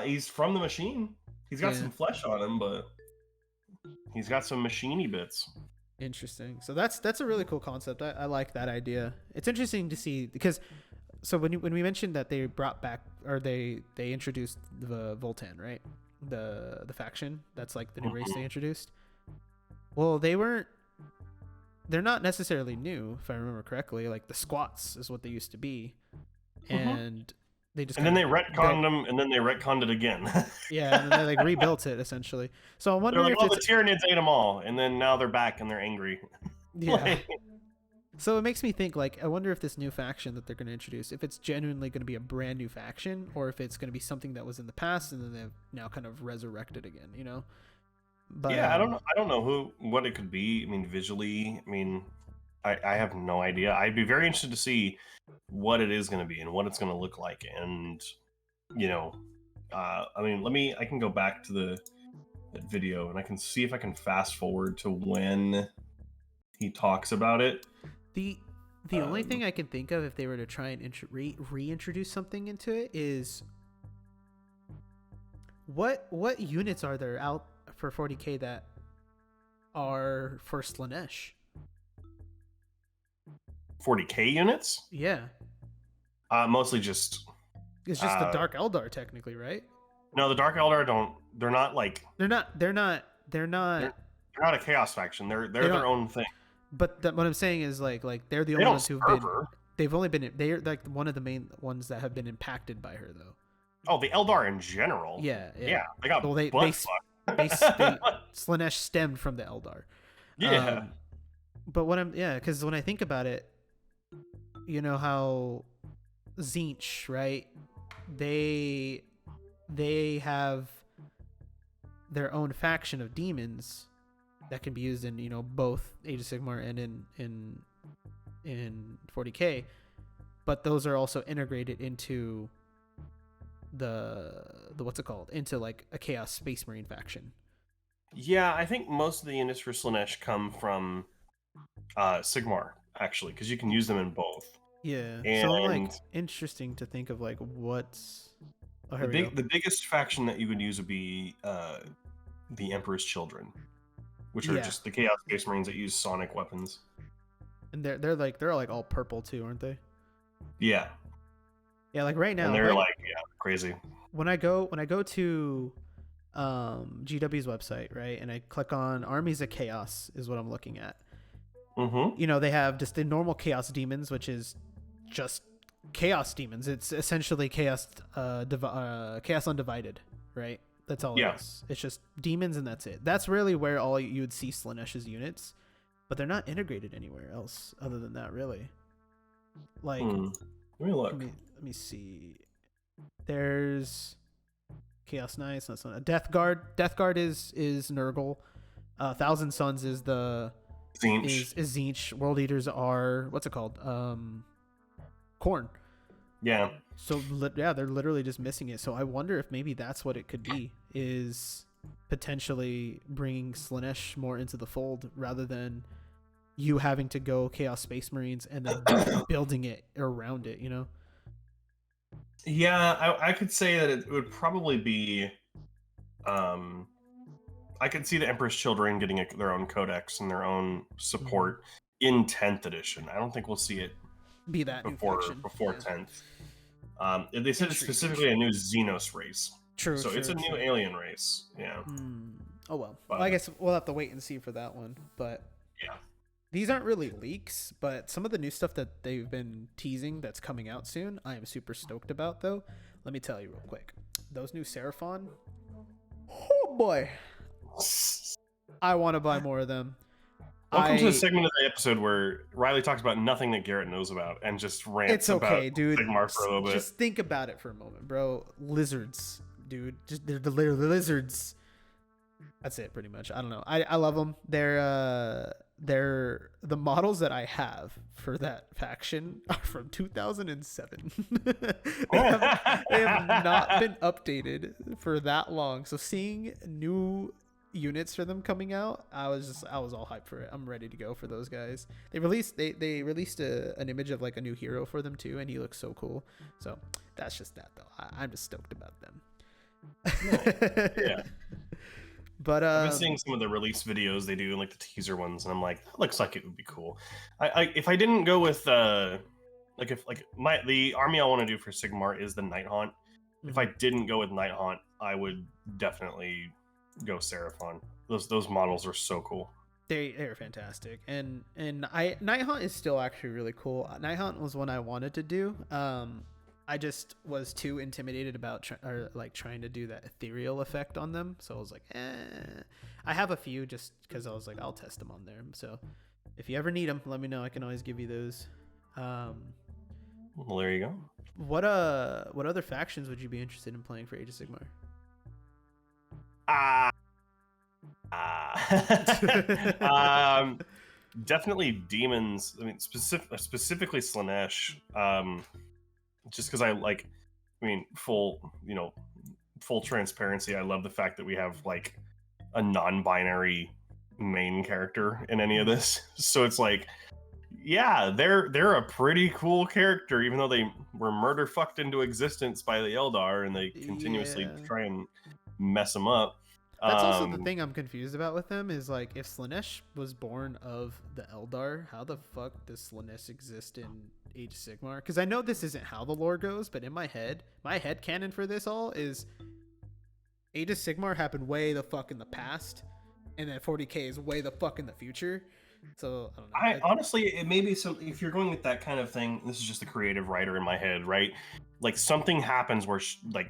[SPEAKER 2] He's from the machine. He's got some flesh on him, but he's got some machiney bits.
[SPEAKER 1] Interesting. So that's a really cool concept. I like that idea. It's interesting to see, because so when we mentioned that they brought back, or they introduced the Voltan, right? The faction that's like the new race they introduced. Well, they're not necessarily new, if I remember correctly. Like the Squats is what they used to be, and they just
[SPEAKER 2] then they retconned them, and then they retconned it again.
[SPEAKER 1] Yeah, and then they like rebuilt it essentially. So I wonder if
[SPEAKER 2] the Tyranids ate them all, and then now they're back and they're angry.
[SPEAKER 1] Yeah. So it makes me think, like, I wonder if this new faction that they're going to introduce, if it's genuinely going to be a brand new faction, or if it's going to be something that was in the past and then they've now kind of resurrected again, you know? But
[SPEAKER 2] yeah, I don't know what it could be. I mean, visually, I have no idea. I'd be very interested to see what it is going to be and what it's going to look like. And, I can go back to that video and I can see if I can fast forward to when he talks about it.
[SPEAKER 1] The only thing I can think of, if they were to try and reintroduce something into it, is what units are there out for 40k that are for Slaanesh?
[SPEAKER 2] 40k units?
[SPEAKER 1] Yeah.
[SPEAKER 2] Mostly just.
[SPEAKER 1] It's just the Dark Eldar, technically, right?
[SPEAKER 2] No, the Dark Eldar don't. They're not like.
[SPEAKER 1] They're not
[SPEAKER 2] a Chaos faction. They're their own thing.
[SPEAKER 1] But what I'm saying is like they're the only ones who've been. They've only been. They're like one of the main ones that have been impacted by her, though.
[SPEAKER 2] Oh, the Eldar in general.
[SPEAKER 1] Yeah.
[SPEAKER 2] They got
[SPEAKER 1] they Slaanesh stemmed from the Eldar.
[SPEAKER 2] Yeah.
[SPEAKER 1] But because when I think about it, you know how Tzeentch, right? They have their own faction of demons that can be used in, both Age of Sigmar and in 40k, but those are also integrated into the what's it called, into like a Chaos Space Marine faction.
[SPEAKER 2] Yeah, I think most of the units for Slaanesh come from Sigmar, actually, because you can use them in both.
[SPEAKER 1] Yeah, so like interesting to think of like what's
[SPEAKER 2] the biggest faction that you would use would be the Emperor's Children, which are just the Chaos Space Marines that use sonic weapons.
[SPEAKER 1] And they're all purple too, aren't they?
[SPEAKER 2] Yeah.
[SPEAKER 1] Yeah, like right now.
[SPEAKER 2] And they're crazy.
[SPEAKER 1] When I go to GW's website, right, and I click on Armies of Chaos is what I'm looking at.
[SPEAKER 2] Mm-hmm.
[SPEAKER 1] They have just the normal Chaos Demons, which is just Chaos Demons. It's essentially Chaos Undivided, right? That's all it is. It's just demons and that's it. That's really where all you would see Slaanesh's units, but they're not integrated anywhere else other than that, really. Like,
[SPEAKER 2] let me look.
[SPEAKER 1] Let me see. There's Chaos Knights. That's not Death Guard. Death Guard is Nurgle. Thousand Sons is the
[SPEAKER 2] Tzeentch.
[SPEAKER 1] Is Tzeentch. World Eaters are what's it called? Khorne.
[SPEAKER 2] Yeah.
[SPEAKER 1] So they're literally just missing it. So I wonder if maybe that's what it could be, is potentially bringing Slaanesh more into the fold rather than you having to go Chaos Space Marines and then building it around it,
[SPEAKER 2] Yeah, I could say that it would probably be. I could see the Emperor's Children getting their own codex and their own support in 10th edition. I don't think we'll see it
[SPEAKER 1] be that
[SPEAKER 2] before 10th. They said it's specifically a new Xenos race.
[SPEAKER 1] True.
[SPEAKER 2] So it's a new alien race. Yeah.
[SPEAKER 1] Oh well. I guess we'll have to wait and see for that one. But
[SPEAKER 2] yeah,
[SPEAKER 1] these aren't really leaks, but some of the new stuff that they've been teasing that's coming out soon, I am super stoked about. Though, let me tell you real quick, those new Seraphon. Oh boy, I want to buy more of them.
[SPEAKER 2] Welcome to the segment of the episode where Riley talks about nothing that Garrett knows about and just rants
[SPEAKER 1] It's okay,
[SPEAKER 2] about
[SPEAKER 1] dude.
[SPEAKER 2] Sigmar for a little bit.
[SPEAKER 1] Just think about it for a moment, bro. Lizards, dude. Just they're the lizards. That's it, pretty much. I don't know. I love them. They're the models that I have for that faction are from 2007. they have not been updated for that long. So seeing new units for them coming out, I was all hyped for it. I'm ready to go for those guys. They released an image of like a new hero for them too, and he looks so cool. So that's just that though. I'm just stoked about them.
[SPEAKER 2] Yeah.
[SPEAKER 1] But
[SPEAKER 2] I've been seeing some of the release videos they do, like the teaser ones, and I'm like, that looks like it would be cool. If I didn't go with the army I want to do for Sigmar is the Night Haunt. Mm-hmm. If I didn't go with Night Haunt, I would definitely go Seraphon. Those models are so cool.
[SPEAKER 1] They're fantastic, and Night Haunt is still actually really cool. Night Haunt was one I wanted to do. I just was too intimidated about trying to do that ethereal effect on them. So I was like, I have a few just because I was like, I'll test them on there. So if you ever need them, let me know. I can always give you those.
[SPEAKER 2] Well, there you go.
[SPEAKER 1] What other factions would you be interested in playing for Age of Sigmar?
[SPEAKER 2] Definitely demons. I mean, specifically Slaanesh. Just because full transparency, I love the fact that we have like a non-binary main character in any of this. So it's like, yeah, they're a pretty cool character, even though they were murder fucked into existence by the Eldar and they continuously try and mess them up.
[SPEAKER 1] That's also the thing I'm confused about with them is like, if Slaanesh was born of the Eldar, how the fuck does Slaanesh exist in Age of Sigmar? Because I know this isn't how the lore goes, but in my head canon for this all is Age of Sigmar happened way the fuck in the past, and then 40k is way the fuck in the future. So I don't know.
[SPEAKER 2] Honestly, it may be something. If you're going with that kind of thing, this is just a creative writer in my head, right? Like something happens where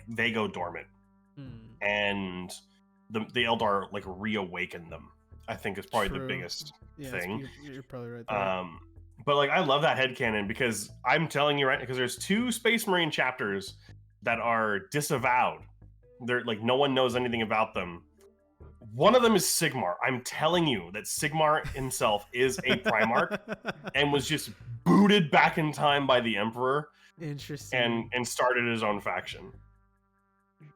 [SPEAKER 2] they go dormant, and the Eldar like reawaken them. I think is probably the biggest thing.
[SPEAKER 1] You're probably right there.
[SPEAKER 2] But like I love that headcanon because I'm telling you right, because there's 2 Space Marine chapters that are disavowed. They're like no one knows anything about them. One of them is Sigmar. I'm telling you that Sigmar himself is a Primarch and was just booted back in time by the Emperor.
[SPEAKER 1] Interesting.
[SPEAKER 2] And started his own faction.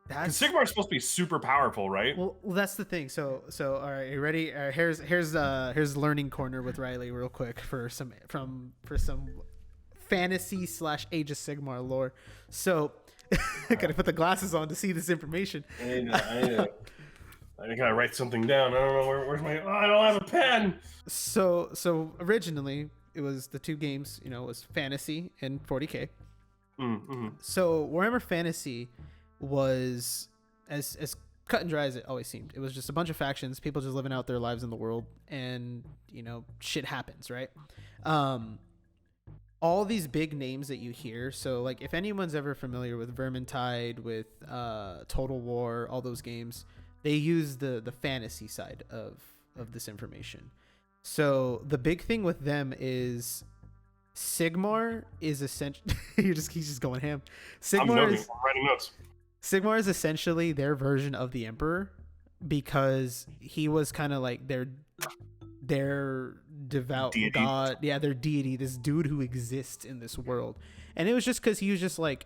[SPEAKER 2] Sigmar is supposed to be super powerful, right?
[SPEAKER 1] Well, that's the thing. So all right, you ready? Here's learning corner with Riley, real quick for some fantasy / Age of Sigmar lore. So I gotta put the glasses on to see this information.
[SPEAKER 2] I know. I gotta write something down. I don't know where's my. I don't have a pen.
[SPEAKER 1] So originally it was the 2 games. It was Fantasy and 40k.
[SPEAKER 2] Mm-hmm.
[SPEAKER 1] So Warhammer Fantasy was as cut and dry as it always seemed. It was just a bunch of factions, people just living out their lives in the world, and shit happens, right? All these big names that you hear, so like if anyone's ever familiar with Vermintide, with Total War, all those games, they use the fantasy side of this information. So the big thing with them is Sigmar is essentially he's just going ham.
[SPEAKER 2] I'm writing notes.
[SPEAKER 1] Sigmar is essentially their version of the Emperor, because he was kind of like their devout deity. God, their deity, this dude who exists in this world. And it was just because he was just like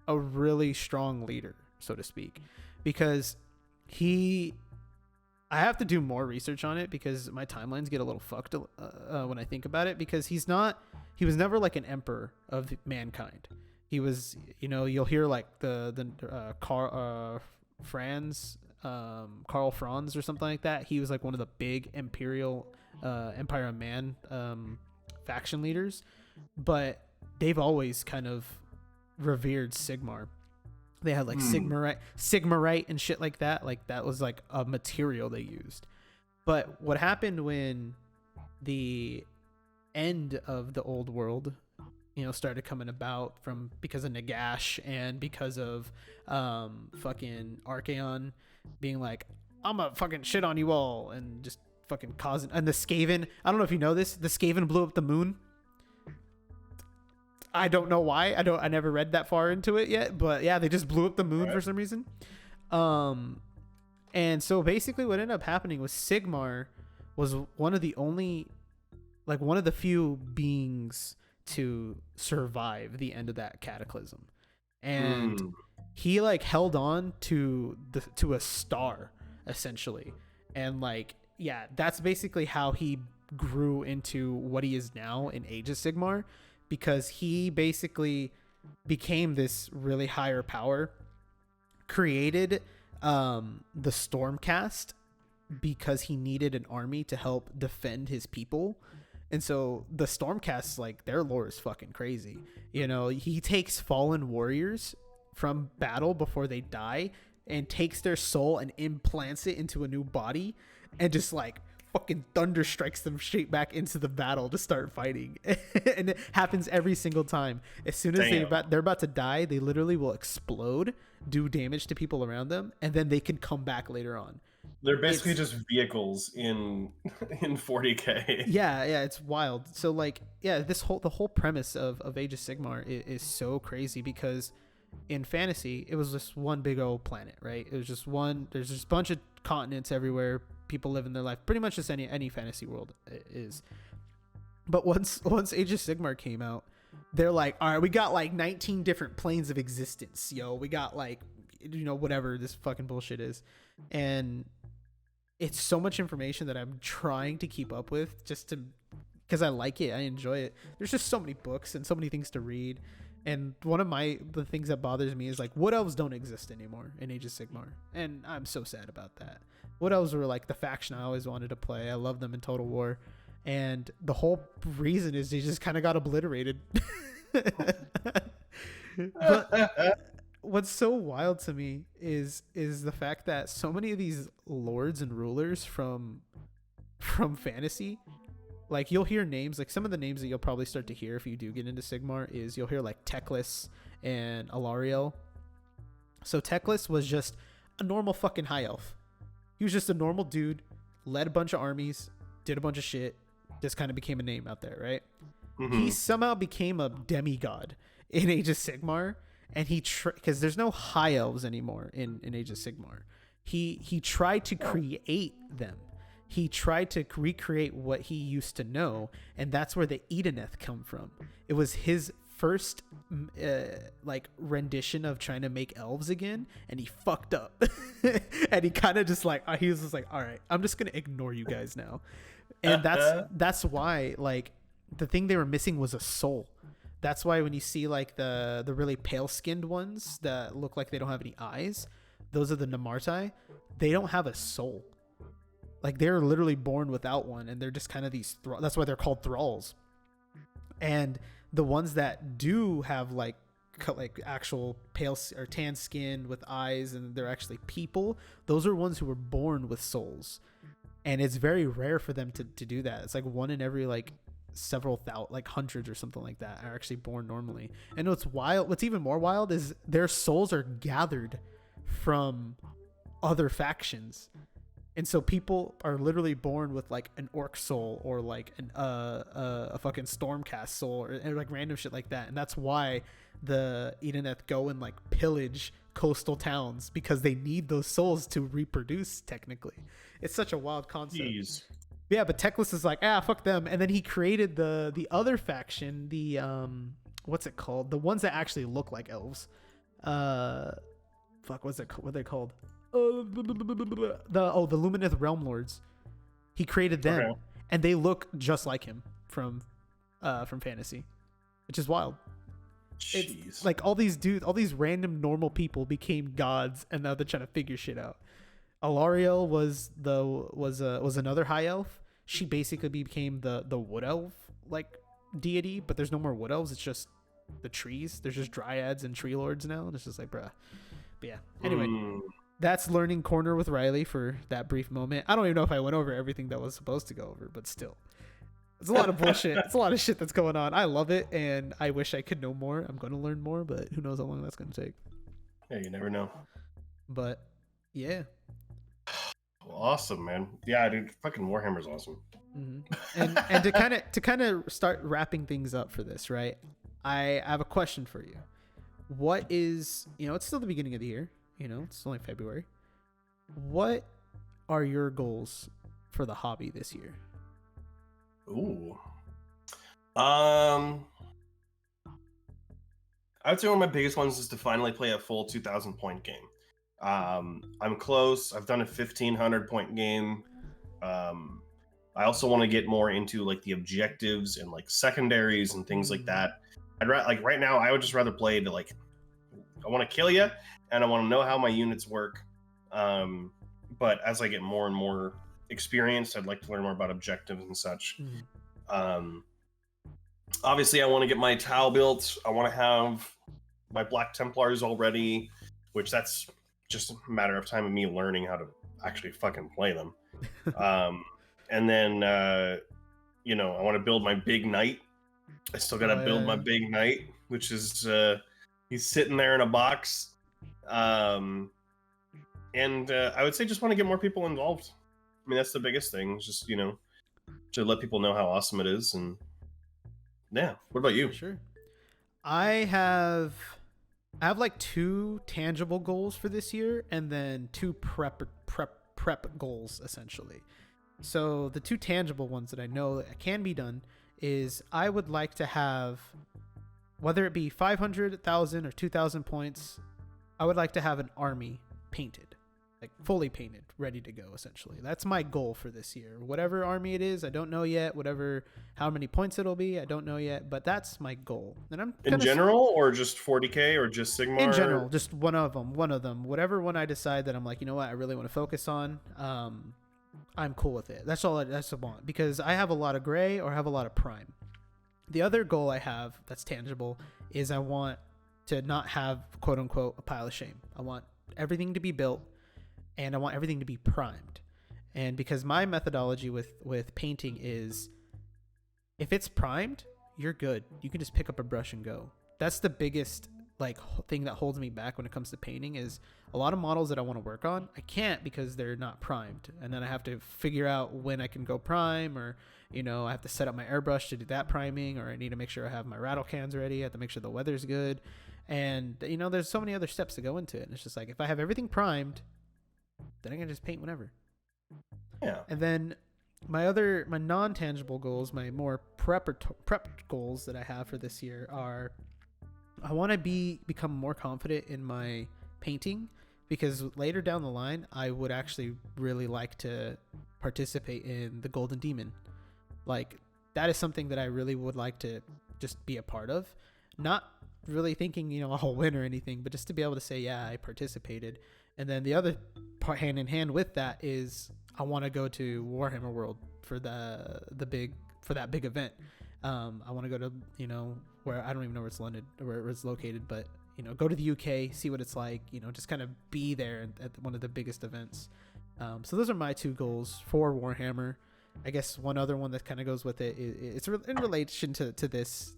[SPEAKER 1] a really strong leader, so to speak, because I have to do more research on it because my timelines get a little fucked when I think about it, because he was never like an emperor of mankind. He was, you'll hear like the Karl Franz or something like that. He was like one of the big Empire of Man faction leaders, but they've always kind of revered Sigmar. They had like Sigmarite and shit like that. Like that was like a material they used. But what happened when the end of the old world, started coming about because of Nagash and because of fucking Archaon being like, I'm gonna fucking shit on you all and just fucking causing, and the Skaven. I don't know if you know this. The Skaven blew up the moon. I don't know why. I never read that far into it yet, but yeah, they just blew up the moon for some reason. And so basically what ended up happening was Sigmar was one of the few beings to survive the end of that cataclysm. And he like held on to a star essentially. And like, yeah, that's basically how he grew into what he is now in Age of Sigmar, because he basically became this really higher power, created the Stormcast because he needed an army to help defend his people. And so the Stormcasts, like, their lore is fucking crazy. You know, he takes fallen warriors from battle before they die and takes their soul and implants it into a new body and just like fucking thunder strikes them straight back into the battle to start fighting. And it happens every single time. As soon as they're about to die, they literally will explode, do damage to people around them, and then they can come back later on.
[SPEAKER 2] They're basically just vehicles in 40K.
[SPEAKER 1] Yeah, it's wild. So like, yeah, the whole premise of Age of Sigmar is so crazy, because in fantasy it was just one big old planet, right? It was just there's just a bunch of continents everywhere. People living their life pretty much just any fantasy world is. But once Age of Sigmar came out, they're like, all right, we got like 19 different planes of existence, yo. We got like, you know, whatever this fucking bullshit is. And it's so much information that I'm trying to keep up with just to, because I like it, I enjoy it. There's just so many books and so many things to read. And one of the things that bothers me is like, Wood Elves don't exist anymore in Age of Sigmar, and I'm so sad about that. Wood Elves were like the faction I always wanted to play. I love them in Total War, and the whole reason is they just kind of got obliterated. But what's so wild to me is the fact that so many of these lords and rulers from fantasy, like, you'll hear names, like some of the names that you'll probably start to hear if you do get into Sigmar is you'll hear like Teclis and Alariel. So Teclis was just a normal fucking high elf. He was just a normal dude, led a bunch of armies, did a bunch of shit, just kind of became a name out there, right? Mm-hmm. He somehow became a demigod in Age of Sigmar, and because there's no high elves anymore in Age of Sigmar. He tried to create them. He tried to recreate what he used to know, and that's where the Edeneth come from. It was his first like rendition of trying to make elves again, and he fucked up. And he kind of just like, he was just like, all right, I'm just gonna ignore you guys now. And that's why, like, the thing they were missing was a soul. That's why when you see like the really pale skinned ones that look like they don't have any eyes, those are the Namartai. They don't have a soul. Like, they're literally born without one, and they're just kind of these that's why they're called thralls. And the ones that do have like actual pale or tan skin with eyes and they're actually people, those are ones who were born with souls. And it's very rare for them to do that. It's like one in every like several thousand, like hundreds or something like that, are actually born normally. And what's even more wild is their souls are gathered from other factions. And so people are literally born with like an orc soul or like a fucking Stormcast soul or like random shit like that. And that's why the Edeneth go and like pillage coastal towns, because they need those souls to reproduce technically. It's such a wild concept. Jeez. Yeah, but Teclis is like, fuck them. And then he created the other faction, the what's it called? The ones that actually look like elves. What are they called? The Lumineth Realm Lords. He created them, okay. And they look just like him from fantasy, which is wild. Jeez. It's like all these random normal people became gods, and now they're trying to figure shit out. Alariel was another high elf. She basically became the wood elf like deity, but there's no more wood elves. It's just the trees. There's just dryads and tree lords now, and it's just like, bruh. But yeah. Anyway. That's Learning Corner with Riley for that brief moment. I don't even know if I went over everything that was supposed to go over, but still. It's a lot of bullshit. It's a lot of shit that's going on. I love it, and I wish I could know more. I'm going to learn more, but who knows how long that's going to take.
[SPEAKER 2] Yeah, you never know.
[SPEAKER 1] But, yeah.
[SPEAKER 2] awesome, man. Yeah, dude, fucking Warhammer's awesome.
[SPEAKER 1] And to kind of start wrapping things up for this, right? I have a question for you. What is, it's still the beginning of the year, it's only February. What are your goals for the hobby this year?
[SPEAKER 2] Ooh. I would say one of my biggest ones is to finally play a full 2,000 point game. I'm close. I've done a 1,500 point game. I also want to get more into like the objectives and like secondaries and things like that. Like right now, I would just rather play to like, I want to kill you and I want to know how my units work. But as I get more and more experienced, I'd like to learn more about objectives and such. Obviously, I want to get my Tau built. I want to have my Black Templars already, which that's just a matter of time of me learning how to actually fucking play them. And then, I want to build my big knight. I still got to build my big knight, which is, he's sitting there in a box. And I would say just want to get more people involved. I mean, that's the biggest thing. Just, to let people know how awesome it is. And yeah. What about you?
[SPEAKER 1] Sure. I have like 2 tangible goals for this year and then 2 prep goals, essentially. So the 2 tangible ones that I know that can be done is I would like to have, whether it be 500, 1,000, or 2,000 points, I would like to have an army painted, like fully painted, ready to go, essentially. That's my goal for this year. Whatever army it is, I don't know yet. How many points it'll be, I don't know yet, but that's my goal. And I'm
[SPEAKER 2] in general, or just 40K, or just Sigmar?
[SPEAKER 1] In general, just one of them. Whatever one I decide that I'm like, I really want to focus on, I'm cool with it. That's all I want, because I have a lot of gray or I have a lot of prime. The other goal I have that's tangible is I want to not have, quote unquote, a pile of shame. I want everything to be built and I want everything to be primed. And because my methodology with painting is, if it's primed, you're good. You can just pick up a brush and go. That's the biggest thing that holds me back when it comes to painting, is a lot of models that I want to work on, I can't because they're not primed. And then I have to figure out when I can go prime, or, I have to set up my airbrush to do that priming, or I need to make sure I have my rattle cans ready. I have to make sure the weather's good. And, there's so many other steps that go into it. And it's just like, if I have everything primed, then I can just paint whenever.
[SPEAKER 2] Yeah.
[SPEAKER 1] And then my non-tangible goals, my more prep goals that I have for this year are, I want to become more confident in my painting, because later down the line, I would actually really like to participate in the Golden Demon. Like, that is something that I really would like to just be a part of. Not really thinking, I'll win or anything, but just to be able to say, yeah, I participated. And then the other part, hand in hand with that, is I want to go to Warhammer World for that big event. I want to go to, where, I don't even know where it's located, but, go to the UK, see what it's like, just kind of be there at one of the biggest events. So those are my 2 goals for Warhammer. I guess one other one that kind of goes with it, it's in relation to this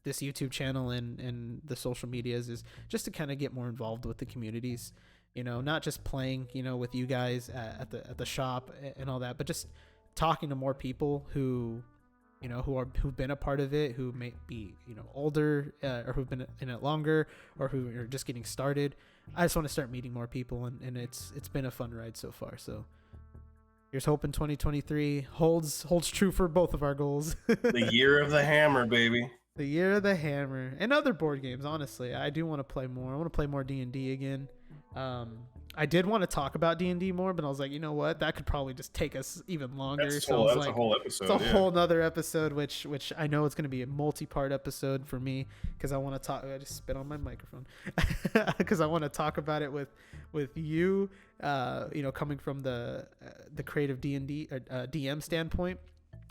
[SPEAKER 1] YouTube channel and the social medias, is just to kind of get more involved with the communities, not just playing, with you guys at the shop and all that, but just talking to more people who've been a part of it, who may be, older, or who've been in it longer, or who are just getting started. I just want to start meeting more people, and it's been a fun ride so far. So here's hoping 2023 holds true for both of our goals.
[SPEAKER 2] The year of the hammer, baby.
[SPEAKER 1] The year of the hammer, and other board games. Honestly, I do want to play more. I want to play more D&D again. I did want to talk about D&D more, but I was like, you know what? That could probably just take us even longer.
[SPEAKER 2] That's
[SPEAKER 1] a whole
[SPEAKER 2] episode.
[SPEAKER 1] It's a whole nother episode, which I know it's going to be a multi-part episode for me, because I want to talk. I just spit on my microphone because I want to talk about it with you. Coming from the creative D&D DM standpoint,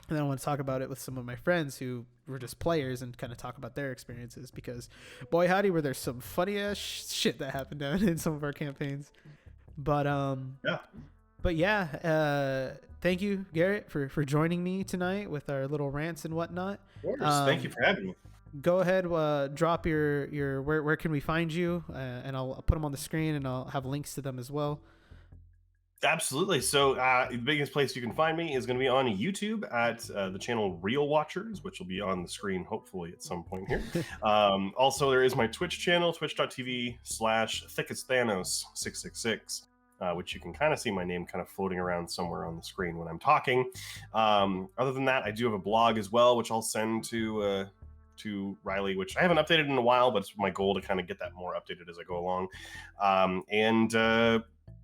[SPEAKER 1] and then I want to talk about it with some of my friends who were just players and kind of talk about their experiences, because boy howdy were there some funny ass shit that happened down in some of our campaigns. But thank you, Garrett, for joining me tonight with our little rants and whatnot.
[SPEAKER 2] Of course. Thank you for having me.
[SPEAKER 1] Go ahead, drop your where can we find you, and I'll put them on the screen, and I'll have links to them as well.
[SPEAKER 2] Absolutely. So the biggest place you can find me is going to be on YouTube at the channel Real Watchers, which will be on the screen hopefully at some point here. Also, there is my Twitch channel, twitch.tv/thickestThanos666, which you can kind of see my name kind of floating around somewhere on the screen when I'm talking. Other than that, I do have a blog as well, which I'll send to Riley, which I haven't updated in a while, but it's my goal to kind of get that more updated as I go along.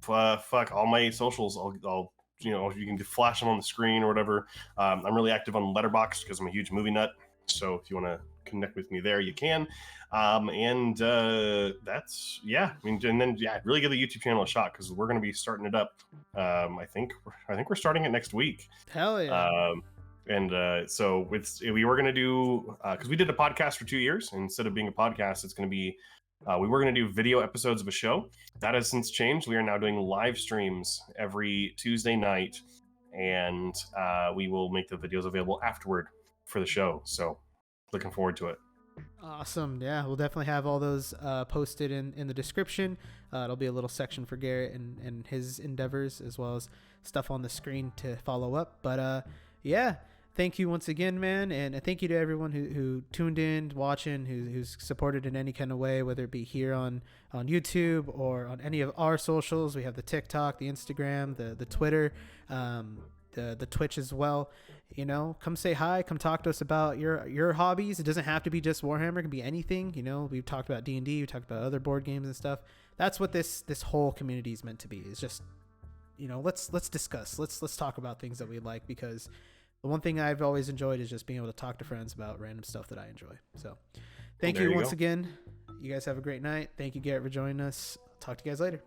[SPEAKER 2] Fuck all my socials. I'll you can flash them on the screen or whatever. I'm really active on Letterboxd because I'm a huge movie nut. So if you want to connect with me there, you can. That's really give the YouTube channel a shot because we're going to be starting it up. I think we're starting it next week.
[SPEAKER 1] Hell yeah.
[SPEAKER 2] So we were going to do because we did a podcast for 2 years. Instead of being a podcast, it's going to be we were going to do video episodes of a show. That has since changed. We are now doing live streams every Tuesday night, and we will make the videos available afterward for the show. So looking forward to it.
[SPEAKER 1] Awesome. Yeah, we'll definitely have all those posted in the description. It'll be a little section for Garrett and his endeavors, as well as stuff on the screen to follow up. But yeah, thank you once again, man. And thank you to everyone who tuned in, watching, who's supported in any kind of way, whether it be here on YouTube or on any of our socials. We have the TikTok, the Instagram, the Twitter, the Twitch as well. Come say hi, come talk to us about your hobbies. It doesn't have to be just Warhammer. It can be anything. We've talked about D&D, we talked about other board games and stuff. That's what this whole community is meant to be. It's just, let's discuss. Let's talk about things that we like, because the one thing I've always enjoyed is just being able to talk to friends about random stuff that I enjoy. So thank you once again. You guys have a great night. Thank you, Garrett, for joining us. Talk to you guys later.